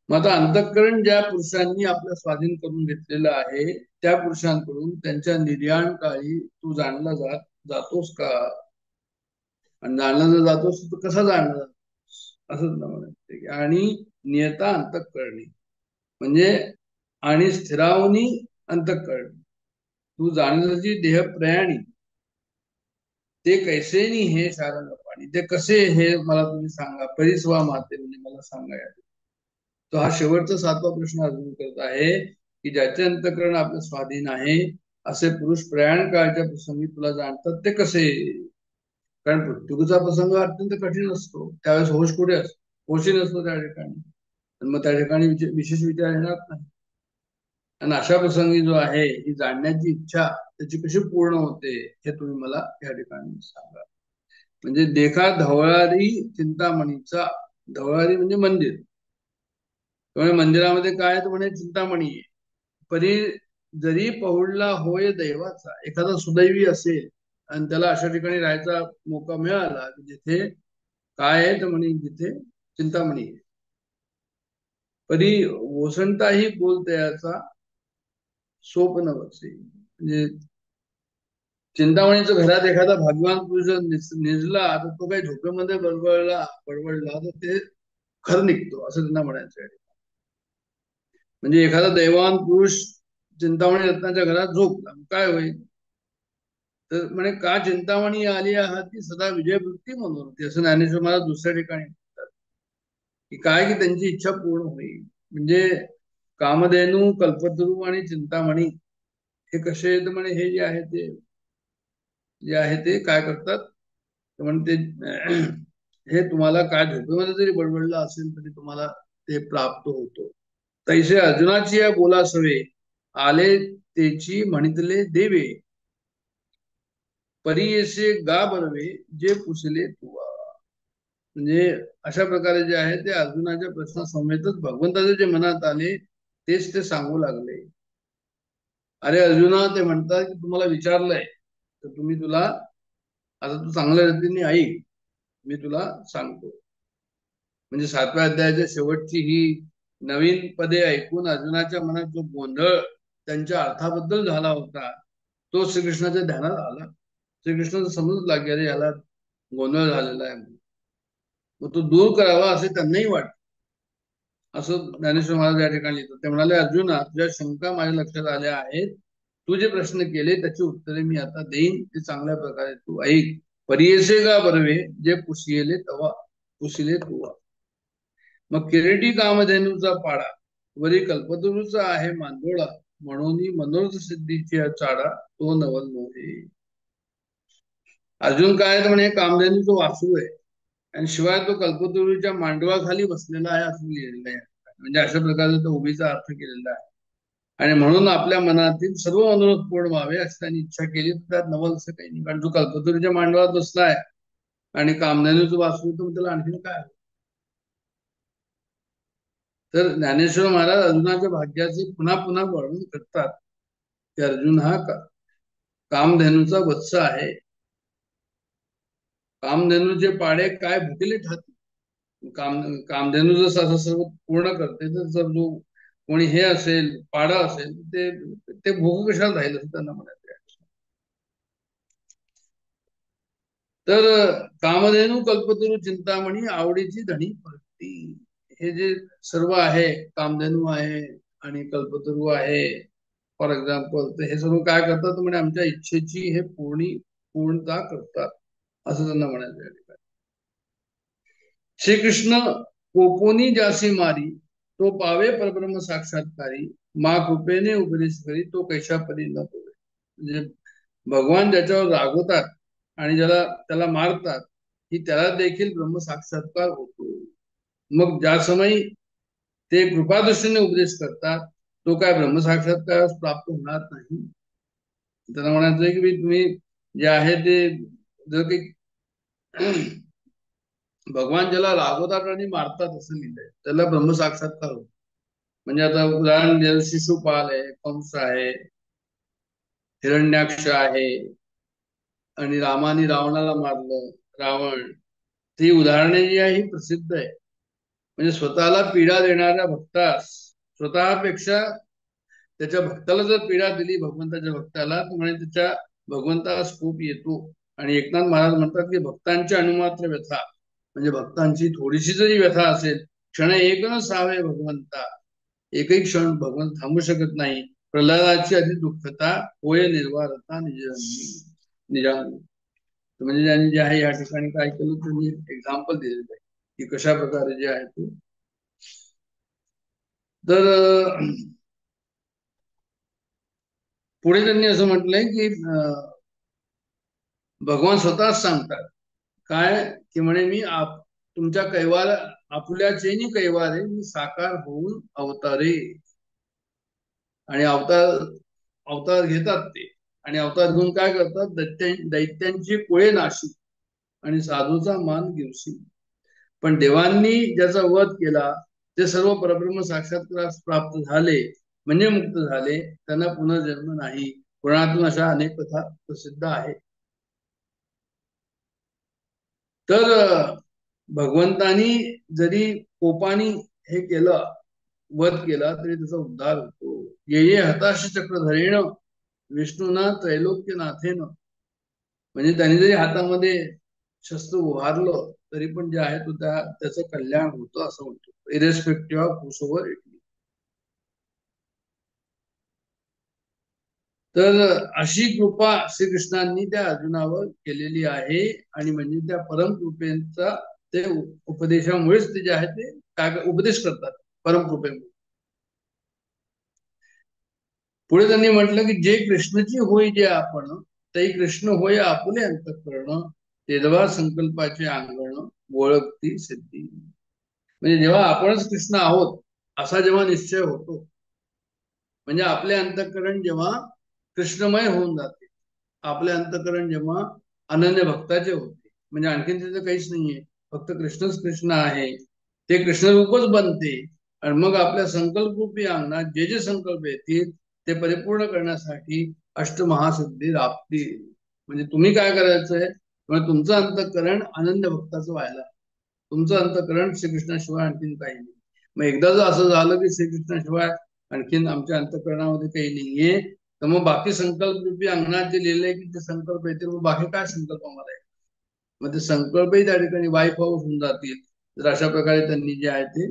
मग आता अंतःकरण ज्या पुरुषांनी आपल्या स्वाधीन करून घेतलेलं आहे त्या पुरुषांकडून त्यांच्या निर्याण काळी तू जातोस का, आणि जाणला जर जातोस तर कसा जाणला असं म्हणायचं. आणि नियता अंतःकरणी म्हणजे आणि स्थिरावनी अंतःकरणी तू जाणल्याची देह प्रयाणी, ते कैसेनी हे सारंग पाणी, ते कसे हे मला तुम्ही सांगा. परिस्वा माते म्हणजे मला सांगा. तो हा शेवटचा 7वा प्रश्न अर्जुन करत आहे की ज्याचे अंतःकरण आपलं स्वाधीन आहे असे पुरुष प्रयाण काळच्या प्रसंगी तुला जाणतात ते कसे. कारण मृत्यूचा प्रसंग अत्यंत कठीण असतो, त्यावेळेस होश कुठे असतो, होशही नसतो त्या ठिकाणी, आणि मग त्या ठिकाणी विशेष विचार येणार नाही. आणि अशा प्रसंगी जो आहे ही जाणण्याची इच्छा त्याची कशी पूर्ण होते हे तुम्ही मला या ठिकाणी सांगा. म्हणजे देखा धवळारी चिंतामणीचा, धवळारी म्हणजे मंदिर, त्यामुळे मंदिरामध्ये काय तर म्हणे चिंतामणी आहे. परी जरी पहुडला होय दैवाचा, एखादा सुदैवी असेल आणि त्याला अशा ठिकाणी राहायचा मौका मिळाला की जिथे काय आहे तर म्हणे जिथे चिंतामणी आहे. परी ओसंताही बोलतयाचा सोप न बसे, म्हणजे चिंतामणीच्या घरात एखादा भाग्यवान पुरुष निजला तर तो काही झोपेमध्ये बडबडला तर ते खरं निघतो असं त्यांना म्हणायचं. म्हणजे एखादा दैवान पुरुष चिंतामणी रत्नाच्या घरात झोपला काय होईल तर म्हणे का चिंतामणी आली आहात ती सदा विजयवृत्ती मनोरथी, असं ज्ञानेश्वर मला दुसऱ्या ठिकाणी म्हणतात की काय की त्यांची इच्छा पूर्ण होईल. म्हणजे कामधेनू कल्पतरू आणि चिंतामणी हे कसे तर म्हणे हे जे आहे ते काय करतात म्हणते हे तुम्हाला काय झोपेमध्ये जरी बडबडलं असेल तरी तुम्हाला ते प्राप्त होतो. तैसे अर्जुनाची या बोलासवे आले तेची म्हणितले देवे, परियेसे गा बनवे जे पुसले तुवा. म्हणजे अशा प्रकारे जे आहे ते अर्जुनाच्या प्रश्नासमेतच भगवंताचे जे मनात आले तेच ते सांगू लागले. अरे अर्जुना, ते म्हणतात की तुम्हाला विचारलंय तर तुला आता तू चांगल्या रीतीने ऐक, मी तुला सांगतो. म्हणजे 7व्या अध्यायाच्या शेवटची ही नवीन पदे ऐकून अर्जुनाच्या मनात जो गोंधळ त्यांच्या अर्थाबद्दल झाला होता तो श्रीकृष्णाच्या ध्यानात आला. श्रीकृष्ण समजला की अरे याला गोंधळ झालेला आहे, मग तो दूर करावा असे त्यांनाही वाटत. असं ज्ञानेश्वर महाराज या ठिकाणी लिहितात. ते म्हणाले अर्जुना, तुझ्या शंका माझ्या लक्षात आल्या आहेत, तू जे प्रश्न केले त्याची उत्तरे मी आता देईन, ते चांगल्या प्रकारे तू ऐक. परियेसे गा बरवे जे पुसिले तुवा. मग किरीटी कामधेनूचा पाडा वरी कल्पतरूचा आहे मांडोळा, म्हणून मनोरथ सिद्धीची चाडा तो नवल मोहे. अर्जुन काय तर म्हणे कामधेनूचं वासू आहे आणि शिवाय तो कल्पतरूच्या मांडवाखाली बसलेला आहे असं लिहिलेलं आहे. म्हणजे अशा प्रकारे तो उभीचा अर्थ केलेला आहे. आणि म्हणून आपल्या मनातील सर्व मनोरथ पूर्ण व्हावे अशी त्यांनी इच्छा केली. तर त्यात नवल असं काही नाही, कारण जो कल्पतरूच्या मांडवात बसलाय आणि कामधेनूचं वाचलं तर त्याला आणखीन काय. तर ज्ञानेश्वर महाराज अर्जुनाच्या भाग्याचे पुन्हा पुन्हा वर्णन करतात की अर्जुन हा कामधेनूचा वत्स आहे. कामधेनूचे पाडे काय भुकेले ठाती. कामधेनू जर असं सर्व पूर्ण करते, तर जर जो कोणी हे असेल, पाडा असेल, ते ते भोग कशाला राहील असं त्यांना म्हणायचं. तर कामधेनू कल्पतरू चिंतामणी आवडीची धनी भक्ती. हे जे सर्व आहे, कामधेनू आहे आणि कल्पतरू आहे फॉर एक्झाम्पल, तर हे सर्व काय करतात म्हणजे आमच्या इच्छेची हे पूर्णता करतात असं त्यांना म्हणायचं. या ठिकाणी श्रीकृष्ण कोपोनी जासी मारी, तो पावे परब्रह्म साक्षात्कारी, मा कृपेने उपदेश करी, तो कैशा परी न पोवे. म्हणजे भगवान ज्याच्यावर रागवतात आणि त्याला मारतात, की त्याला देखील ब्रह्म साक्षात्कार होतो. मग ज्या समयी ते कृपादृष्टीने उपदेश करतात, तो काय ब्रह्म साक्षात्कार प्राप्त होणार नाही. त्यांना म्हणायचंय की तुम्ही जे आहे ते जर काही भगवान ज्याला रागवतात आणि मारतात असं लिहिलंय, त्याला ब्रह्म साक्षात्कार होतो. म्हणजे आता उदाहरण शिशुपाल आहे, कंस आहे, हिरण्याक्ष आहे, आणि रामाने रावणाला मारलं, रावण. ती उदाहरणे जी आहे ही प्रसिद्ध आहे. म्हणजे स्वतःला पीडा देणाऱ्या भक्तास, स्वतःपेक्षा त्याच्या भक्ताला जर पीडा दिली भगवंताच्या भक्ताला, तर म्हणजे त्याच्या भगवंताला खूप येतो. आणि एकनाथ महाराज म्हणतात की भक्तांची अनुमात्र व्यथा, म्हणजे भक्तांची थोडीशी जरी व्यथा असेल, क्षण एक नसावे भगवंता, एकही क्षण भगवंत थांबू शकत नाही. प्रल्हादाची अधिक दुःखता होय निर्वारता निजान. म्हणजे त्यांनी जे आहे या ठिकाणी काय केलं, त्यांनी एक्झाम्पल दिलेलं आहे की कशा प्रकारे जे आहे ते. तर पुढे त्यांनी असं म्हटलंय की भगवान स्वतःच सांगतात काय की म्हणे मी तुमच्या कैवार आपुल्या चैनी कैवारे मी साकार होऊन अवतारे. आणि अवतार घेतात ते, आणि अवतार घेऊन काय करतात, दैत्यांची कुळे नाशी आणि साधूचा मान गिवसी. पण देवांनी ज्याचा वध केला ते सर्व परब्रह्म साक्षात्कार प्राप्त झाले, म्हणजे मुक्त झाले, त्यांना पुनर्जन्म नाही. पुराणातून अशा अनेक कथा प्रसिद्ध आहेत. तर भगवंतानी जरी कोपानी हे केलं, वध केला, तरी त्याचा उद्धार होतो. ये हताश चक्रधरेण विष्णूना त्रैलोक्यनाथेन. म्हणजे त्यांनी जरी हातामध्ये शस्त्र उभारलं तरी पण जे आहे तो त्याचं कल्याण होतं असं म्हणतो, इरेस्पेक्टिव्ह ऑफ हुसोवर इट. तर अशी कृपा श्रीकृष्णांनी त्या अर्जुनावर केलेली आहे. आणि म्हणजे त्या परमकृपेचा ते उपदेशामुळेच ते जे आहे ते काय उपदेश करतात परमकृपेमुळे. पुढे त्यांनी म्हटलं की जे कृष्णची होय जे आपण, ते कृष्ण होय आपुले अंतःकरण, तेदवा संकल्पाचे अंगण ओळखती सिद्धी. म्हणजे जेव्हा आपणच कृष्ण आहोत असा जेव्हा निश्चय होतो, म्हणजे आपले अंतःकरण जेव्हा कृष्णमय होऊन जाते, आपले अंतःकरण जेव्हा अनन्य भक्ताचे होते, म्हणजे आणखीन तिथं काहीच नाहीये, फक्त कृष्णच कृष्ण आहे, ते कृष्णरूपच बनते. आणि मग आपल्या संकल्परूपी अंगणात जे जे संकल्प येतील ते परिपूर्ण करण्यासाठी अष्टमहासिद्धी राबतील. म्हणजे तुम्ही काय करायचंय, म्हणजे तुमचं अंतःकरण अनन्य भक्ताचं व्हायला, तुमचं अंतःकरण श्रीकृष्णाशिवाय आणखीन काही नाही. मग एकदा जर असं झालं की श्रीकृष्णाशिवाय आणखीन आमच्या अंतःकरणामध्ये काही नाहीये, तर मग बाकी संकल्प रूपी अंगणात जे लिहिलंय की ते संकल्प येतील, मग बाकी काय संकल्प आम्हाला आहे, मग ते संकल्पही त्या ठिकाणी वाईफ आउट होऊन जातील. जर अशा प्रकारे त्यांनी जे आहे ते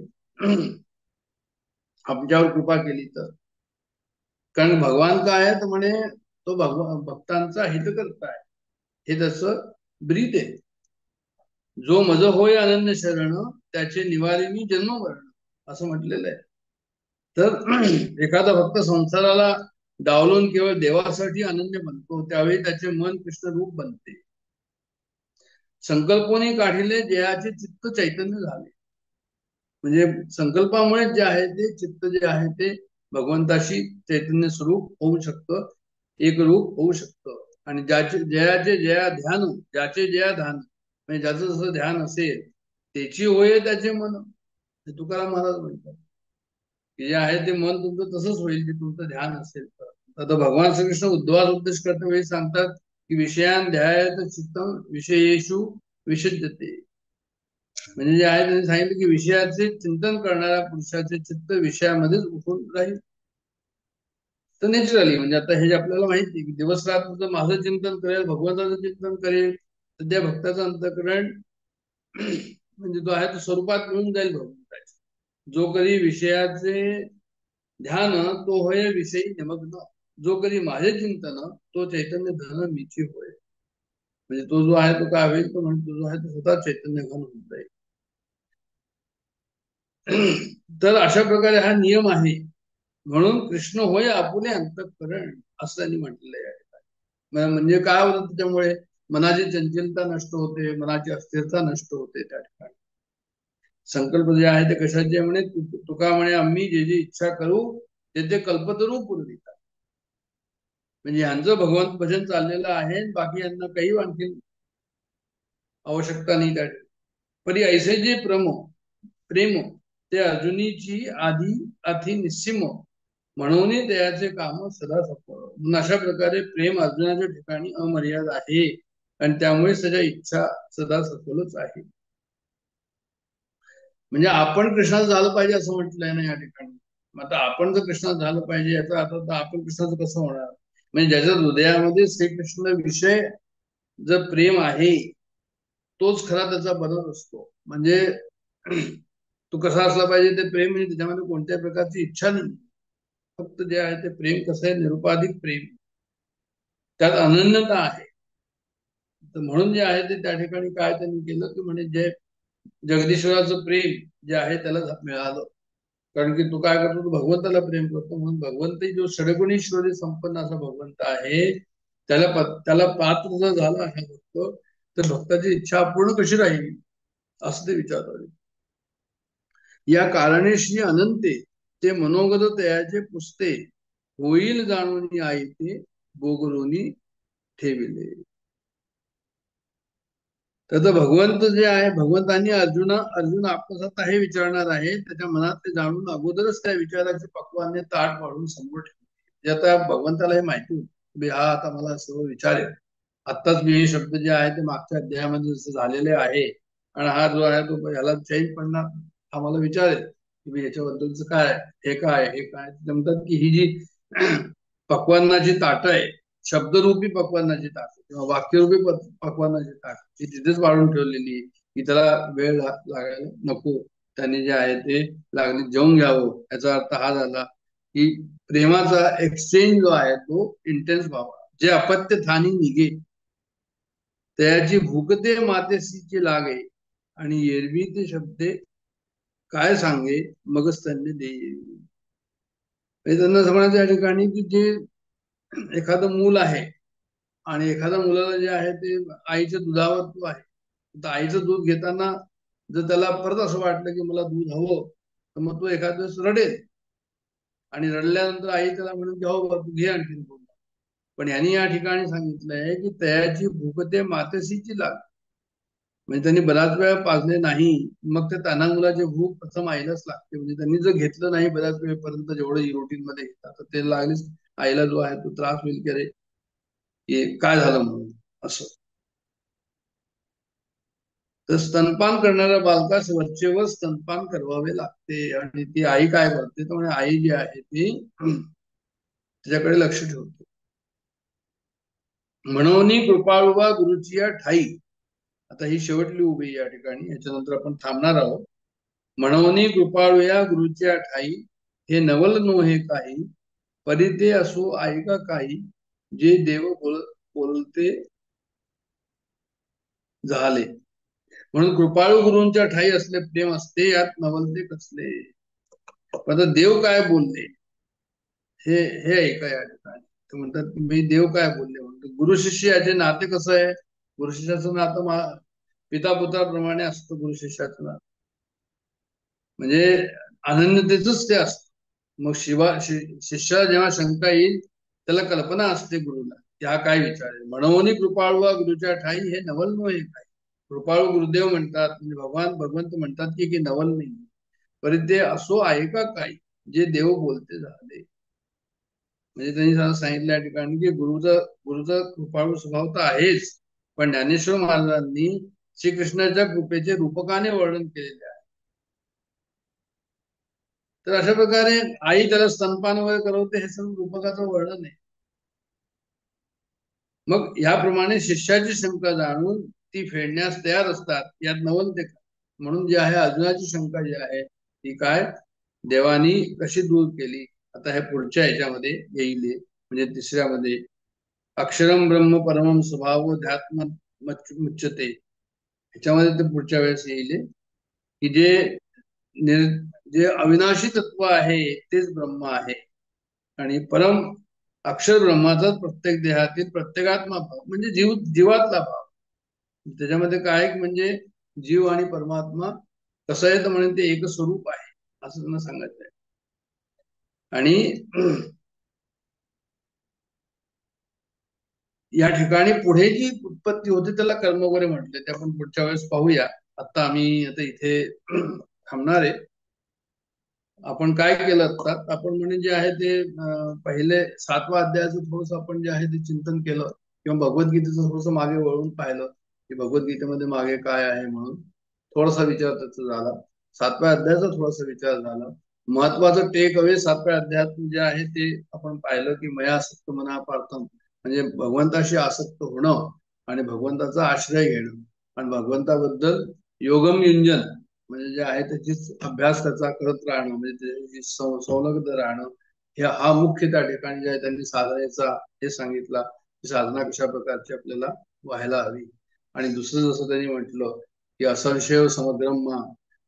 आमच्यावर कृपा केली तर. कारण भगवान काय आहे तर म्हणे तो भक्तांचा हित करताय, हे त्याचं ब्रीद आहे. जो मज होय अनन्य शरण, त्याचे निवारिणी जन्म मरण, असं म्हटलेलं आहे. तर एखादा भक्त संसाराला डावलून केवळ देवासाठी अनन्य बनतो, त्यावेळी त्याचे मन कृष्ण रूप बनते. संकल्पने काढिले जयाचे चित्त चैतन्य झाले. म्हणजे संकल्पामुळे जे आहे ते चित्त जे आहे ते भगवंताशी चैतन्य स्वरूप होऊ शकतं, एक रूप होऊ शकतं. आणि ज्याचे जया ध्यान म्हणजे ज्याचं जसं ध्यान असेल त्याची होय त्याचे मन, हे तुकाराम महाराज म्हणतात की जे आहे ते मन तुमचं तसंच होईल जे तुमचं ध्यान असेल तर. आता भगवान श्रीकृष्ण उद्धार उपदेश करते वेळी सांगतात की विषयान ध्यायत चित्तम विषयेषु विषज्यते. म्हणजे जे आहे त्यांनी सांगितलं की विषयाचे चिंतन करणाऱ्या पुरुषाचे चित्त विषयामध्येच उठून राहील. तर नॅचरली म्हणजे आता हे जे आपल्याला माहिती की दिवस रात्र माझं चिंतन करेल, भगवंताचं चिंतन करेल, तर त्या भक्ताचं अंतःकरण म्हणजे जो आहे तो स्वरूपात मिळून जाईल भगवंताच्या. जो कधी विषयाचे ध्यान तो होय विषयी निमग्न, जो कधी माझे चिंतन तो चैतन्य धन मीची होय. म्हणजे तो जो आहे तो काय होईल, तो म्हणतो जो आहे तो स्वतः चैतन्य घन होऊन जाईल. तर अशा प्रकारे हा नियम आहे. म्हणून कृष्ण होय आपुले अंतःकरण असं त्यांनी म्हटलेलं आहे. म्हणजे काय होतं त्याच्यामुळे मनाची चंचलता नष्ट होते, मनाची अस्थिरता नष्ट होते. त्या ठिकाणी संकल्प जे आहे ते कशाचे म्हणे, तुका म्हणे आम्ही जे जे इच्छा करू ते ते कल्पतरू पुरवितात. म्हणजे यांचं भगवंत भजन चाललेलं आहे, बाकी यांना काही आणखी आवश्यकता नाही. त्या परी ऐसे जे प्रेम ते अर्जुनीची आधी अति निस्सीम म्हणून त्याचे काम सदा सफळ. अशा प्रकारे प्रेम अर्जुनाच्या ठिकाणी अमर्याद आहे आणि त्यामुळे सगळ्या इच्छा सदा सफलच आहे. म्हणजे आपण कृष्णाचं झालं पाहिजे असं म्हटलंय ना या ठिकाणी. मग आता आपण जर कृष्णाचं झालं पाहिजे याचा अर्थ तर आपण कृष्णाचं कसं होणार. म्हणजे ज्याच्या हृदयामध्ये श्रीकृष्ण विषय जर प्रेम आहे तोच खरा त्याचा बनत असतो. म्हणजे तो कसा असला पाहिजे ते प्रेम, म्हणजे त्याच्यामध्ये कोणत्याही प्रकारची इच्छा नाही, फक्त जे आहे ते प्रेम कसं आहे निरुपाधिक प्रेम, त्यात अनन्यता आहे. तर म्हणून जे आहे ते त्या ठिकाणी काय त्यांनी केलं की म्हणजे जे जगदीश्वराचं प्रेम जे आहे त्याला मिळालं. कारण की तू काय करतो, तू भगवंताला प्रेम करतो, म्हणून भगवंत जो षडगुणीश्वरी संपन्न असा भगवंत आहे त्याला पात्र जर झाला आहे भक्त, तर भक्ताची इच्छा अपूर्ण कशी राहील असं ते विचारतात. या कारणाशी अनंते ते मनोगत तयाचे पुसते होईल जाणून आई ते बोगरोनी ठेविले. तर भगवंत जे आहे, भगवंतांनी अर्जुन आपल्यासात हे विचारणार आहे, त्याच्या मनात ते जाणून अगोदरच त्या विचाराचे पक्वाने ताट वाढून समोर ठेवले. आता भगवंताला हे माहिती होती हा आता मला सर्व विचारेल. आत्ताच मी हे शब्द जे आहे ते मागच्या अध्यायामध्ये जसं झालेले आहे आणि हा जो आहे तो ह्याला चैन पडणार, हा मला विचारेल की मी याच्याबद्दलच काय, हे काय म्हणतात की ही जी पक्वान्नाची ताट आहे, शब्दरूपी पक्वान्नाची ताट किंवा वाक्यरूपी पक्वान्नाची ताट ती तिथेच वाढून ठेवलेली की त्याला वेळ लागायला नको, त्यांनी जे आहे ते लागली जेवून घ्यावं. याचा अर्थ हा झाला की प्रेमाचा एक्सचेंज जो आहे तो इंटेन्स व्हावा. जे अपत्य थानी निघे त्याची भूकते मातेसीची लागे आणि एरवी ते शब्दे काय सांगे मगच त्यांनी देईल. त्यांना समजण्याचं या ठिकाणी की जे एखादं मूल आहे आणि एखाद्या मुलाला जे आहे ते आईच्या दुधावर तो आहे, तर आईचं दूध घेताना जर त्याला परत असं वाटलं की मला दूध हवं, तर मग तो एखाद दिवस रडेल आणि रडल्यानंतर आई त्याला म्हणून की हो तू घे आणखीन दूध. पण यांनी या ठिकाणी सांगितलंय की तयाची भूकते मातेसीची लाग. म्हणजे त्यांनी बराच वेळ पाजले नाही, मग ते त्यांना मुलाची भूक प्रथम आईलाच लागते. म्हणजे त्यांनी जर घेतलं नाही बऱ्याच वेळपर्यंत जेवढं रुटीन मध्ये घेतात तर ते लागलीच आईला जो आहे तो त्रास होईल की अरे हे काय झालं म्हणून असं. तर स्तनपान करणाऱ्या बालकास वरचेवर स्तनपान करवावे लागते. आणि ती आई काय करते तर म्हणजे आई जी आहे ती त्याच्याकडे लक्ष ठेवते. म्हणून कृपाळुवा गुरुची या ठाई. आता ही शेवटली उभी या ठिकाणी, याच्यानंतर आपण थांबणार आहोत. म्हणून कृपाळूया गुरुच्या ठाई हे नवल नो हे काही परिते असो ऐका काही जे देव बोलते झाले. म्हणून कृपाळू गुरूंच्या ठाई असले प्रेम असते यात नवलते कसले. आता देव काय बोलले हे हे ऐका या ठिकाणी. ते म्हणतात मी देव काय बोलले म्हणतो. गुरु शिष्य याचे नाते कसं आहे, गुरु शिष्याचं नातं पिता पुत्राप्रमाणे असतं. गुरु शिष्याचं नातं म्हणजे अनन्यतेच ते असतं. मग शिष्याला जेव्हा शंका येईल त्याला कल्पना असते गुरुला की हा काय विचार आहे. म्हणून कृपाळू गुरुच्या ठाई हे नवल नो हे काय. कृपाळू गुरुदेव म्हणतात म्हणजे भगवंत म्हणतात की नवल नाही, परी ते असो आहे का काय जे देव बोलते झाले. म्हणजे त्यांनी सांगितलं या ठिकाणी की गुरुचा कृपाळू स्वभाव तर आहेच, पण ज्ञानेश्वर महाराजांनी श्रीकृष्णाच्या कृपेचे रूपकाने वर्णन केलेले आहे. तर अशा प्रकारे आई त्याला स्तनपान वगैरे करवते, हे सर्व रूपकाचं वर्णन आहे. मग याप्रमाणे शिष्याची शंका जाणून ती फेडण्यास तयार असतात, यात नवलते का. म्हणून जे आहे अर्जुनाची शंका जी आहे ती काय देवानी कशी दूर केली, आता हे पुढच्या ह्याच्यामध्ये येईल. म्हणजे तिसऱ्यामध्ये अक्षरम ब्रह्म परमम स्वभाव ध्यात्म मुच्यते, ह्याच्यामध्ये ते पुढच्या वेळेस येईल की जे अविनाशी तत्व आहे तेच ब्रह्म आहे आणि परम अक्षर ब्रह्माचाच प्रत्येक देहातील प्रत्येकात्मा भाव म्हणजे जीवातला भाव. त्याच्यामध्ये काय म्हणजे जीव आणि परमात्मा कसं आहे तर म्हणजे ते एक स्वरूप आहे असं त्यांना सांगायचं आहे. आणि या ठिकाणी पुढे जी उत्पत्ती होते त्याला कर्म वगैरे म्हटले, ते आपण पुढच्या वेळेस पाहूया. आता आम्ही आता इथे थांबणार आहे. आपण काय केलं आता आपण म्हणजे जे आहे ते पहिले 7व्या अध्यायाचं थोडस आपण जे आहे ते चिंतन केलं किंवा भगवद्गीतेचं थोडस मागे वळून पाहिलं की भगवद्गीतेमध्ये मागे काय आहे म्हणून थोडासा विचार त्याचा झाला. 7व्या अध्यायाचा थोडासा विचार झाला. महत्वाचं टेक अवे 7व्या अध्यायात जे आहे ते आपण पाहिलं की मयासक्त मना पार्थम म्हणजे भगवंताशी आसक्त होणं आणि भगवंताचा आश्रय घेणं आणि भगवंताबद्दल योगम युंजन म्हणजे जे आहे त्याची अभ्यास त्याचा करत राहणं म्हणजे त्याची संलग्न राहणं हे हा मुख्य त्या ठिकाणी जे आहे त्यांनी साधनेचा हे सांगितला की साधना कशा प्रकारची आपल्याला व्हायला हवी. आणि दुसरं जसं त्यांनी म्हटलं की असंशय समग्रम्मा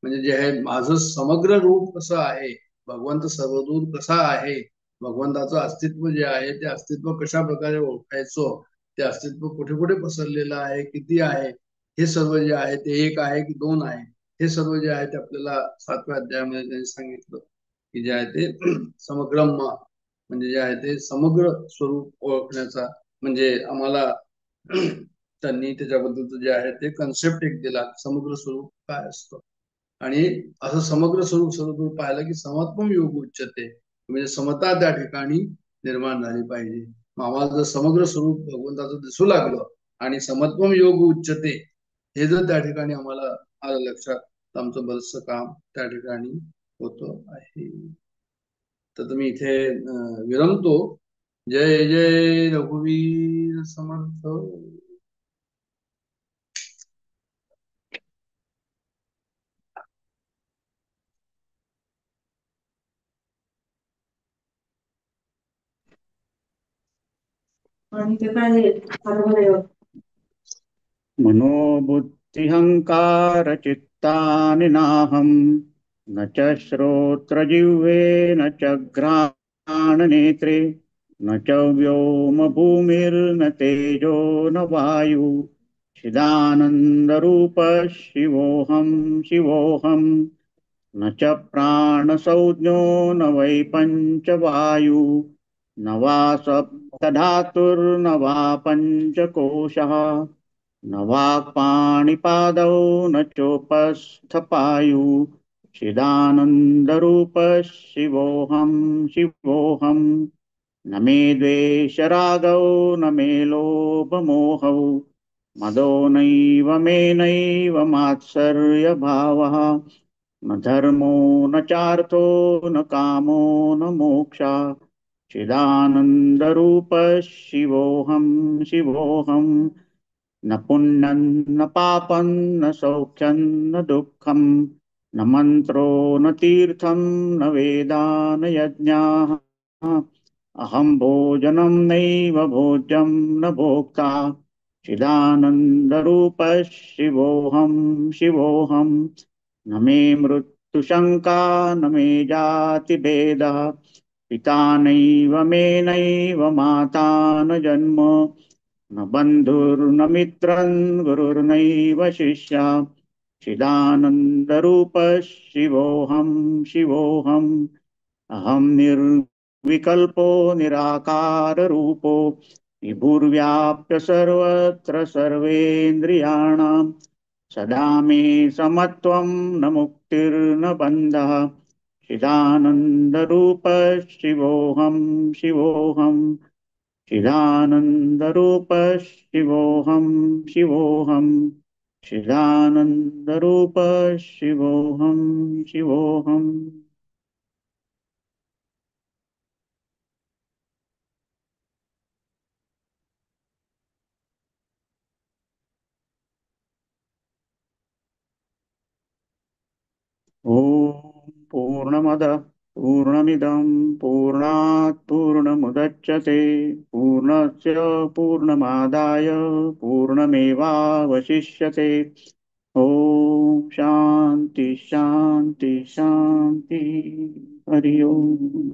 म्हणजे जे आहे माझं समग्र रूप कसं आहे, भगवंत सर्वदूर कसा आहे, भगवंताचं अस्तित्व जे आहे ते अस्तित्व कशा प्रकारे ओळखायचं, ते अस्तित्व कुठे कुठे पसरलेलं आहे, किती आहे, हे सर्व जे आहे ते एक आहे की दोन आहे, हे सर्व जे आहे ते आपल्याला 7व्या अध्यायामध्ये त्यांनी सांगितलं की जे आहे ते समग्रम्मा म्हणजे जे आहे ते समग्र स्वरूप ओळखण्याचा म्हणजे आम्हाला त्यांनी त्याच्याबद्दलचं जे आहे ते कन्सेप्ट एक दिला समग्र स्वरूप काय असतं. आणि असं समग्र स्वरूप सर्वदूर पाहिलं की समत्वम योग उच्चते म्हणजे समता त्या ठिकाणी निर्माण झाली पाहिजे. मग आम्हाला जर समग्र स्वरूप भगवंताचं दिसू लागलं आणि समत्वम योग उच्चते हे जर त्या ठिकाणी आम्हाला आलं लक्षात तर आमचं बरचसं काम त्या ठिकाणी होत आहे. तर तुम्ही इथे विरमतो. जय जय रघुवीर समर्थ. आणि ते काय मनोबुद्धिहंकार चित्तानि नाहम् न च श्रोत्रजिह्वे न च घ्राणनेत्रे न च व्योम भूमिर्न तेजो न वायु चिदानन्दरूप शिवोऽहं शिवोऽहम् न च प्राणसंज्ञो न वै पञ्चवायु न वा सप्तधातुर्न वा पञ्चकोशः न वाक्पाणिपादौ न चोपस्थपायु चिदानन्दरूप शिवोऽहं शिवोऽहम् न मे द्वेषरागौ न मे लोभमोहौ मदो नैव मे नैव मात्सर्यभावः न धर्मो न चार्थो न कामो न मोक्षा चिदानन्दरूप शिवोऽहं शिवोऽहम् न पुण्यं न पापं न सौख्यं न दुःखं न मन्त्रो न तीर्थं न वेदा न यज्ञाः अहं भोजनं नैव भोज्यं न भोक्ता चिदानन्दरूप शिवोऽहं शिवोऽहम् न मे मृत्युशङ्का न मे जातिभेदः पिता नैव मे नैव माता न जन्म न बन्धुर्न मित्रं गुरुर्नैव शिष्या चिदानन्दरूप शिवोऽहं शिवोऽहम् अहं निर्विकल्पो निराकाररूपो विभुर्व्याप्य सर्वत्र सर्वेन्द्रियाणां सदा मे समत्वं न मुक्तिर्न बन्धः चिदानन्दरूप शिवोऽहं शिवोऽहं चिदानन्दरूप शिवोऽहं शिवोऽहं चिदानन्दरूप शिवोऽहं शिवोऽहम्। ॐ पूर्णमदः पूर्णमिदं पूर्णात् पूर्णमुदच्यते पूर्णस्य पूर्णमादाय पूर्णमेवावशिष्यते। ॐ शान्ति शान्ति शान्ति। हरि ओम्।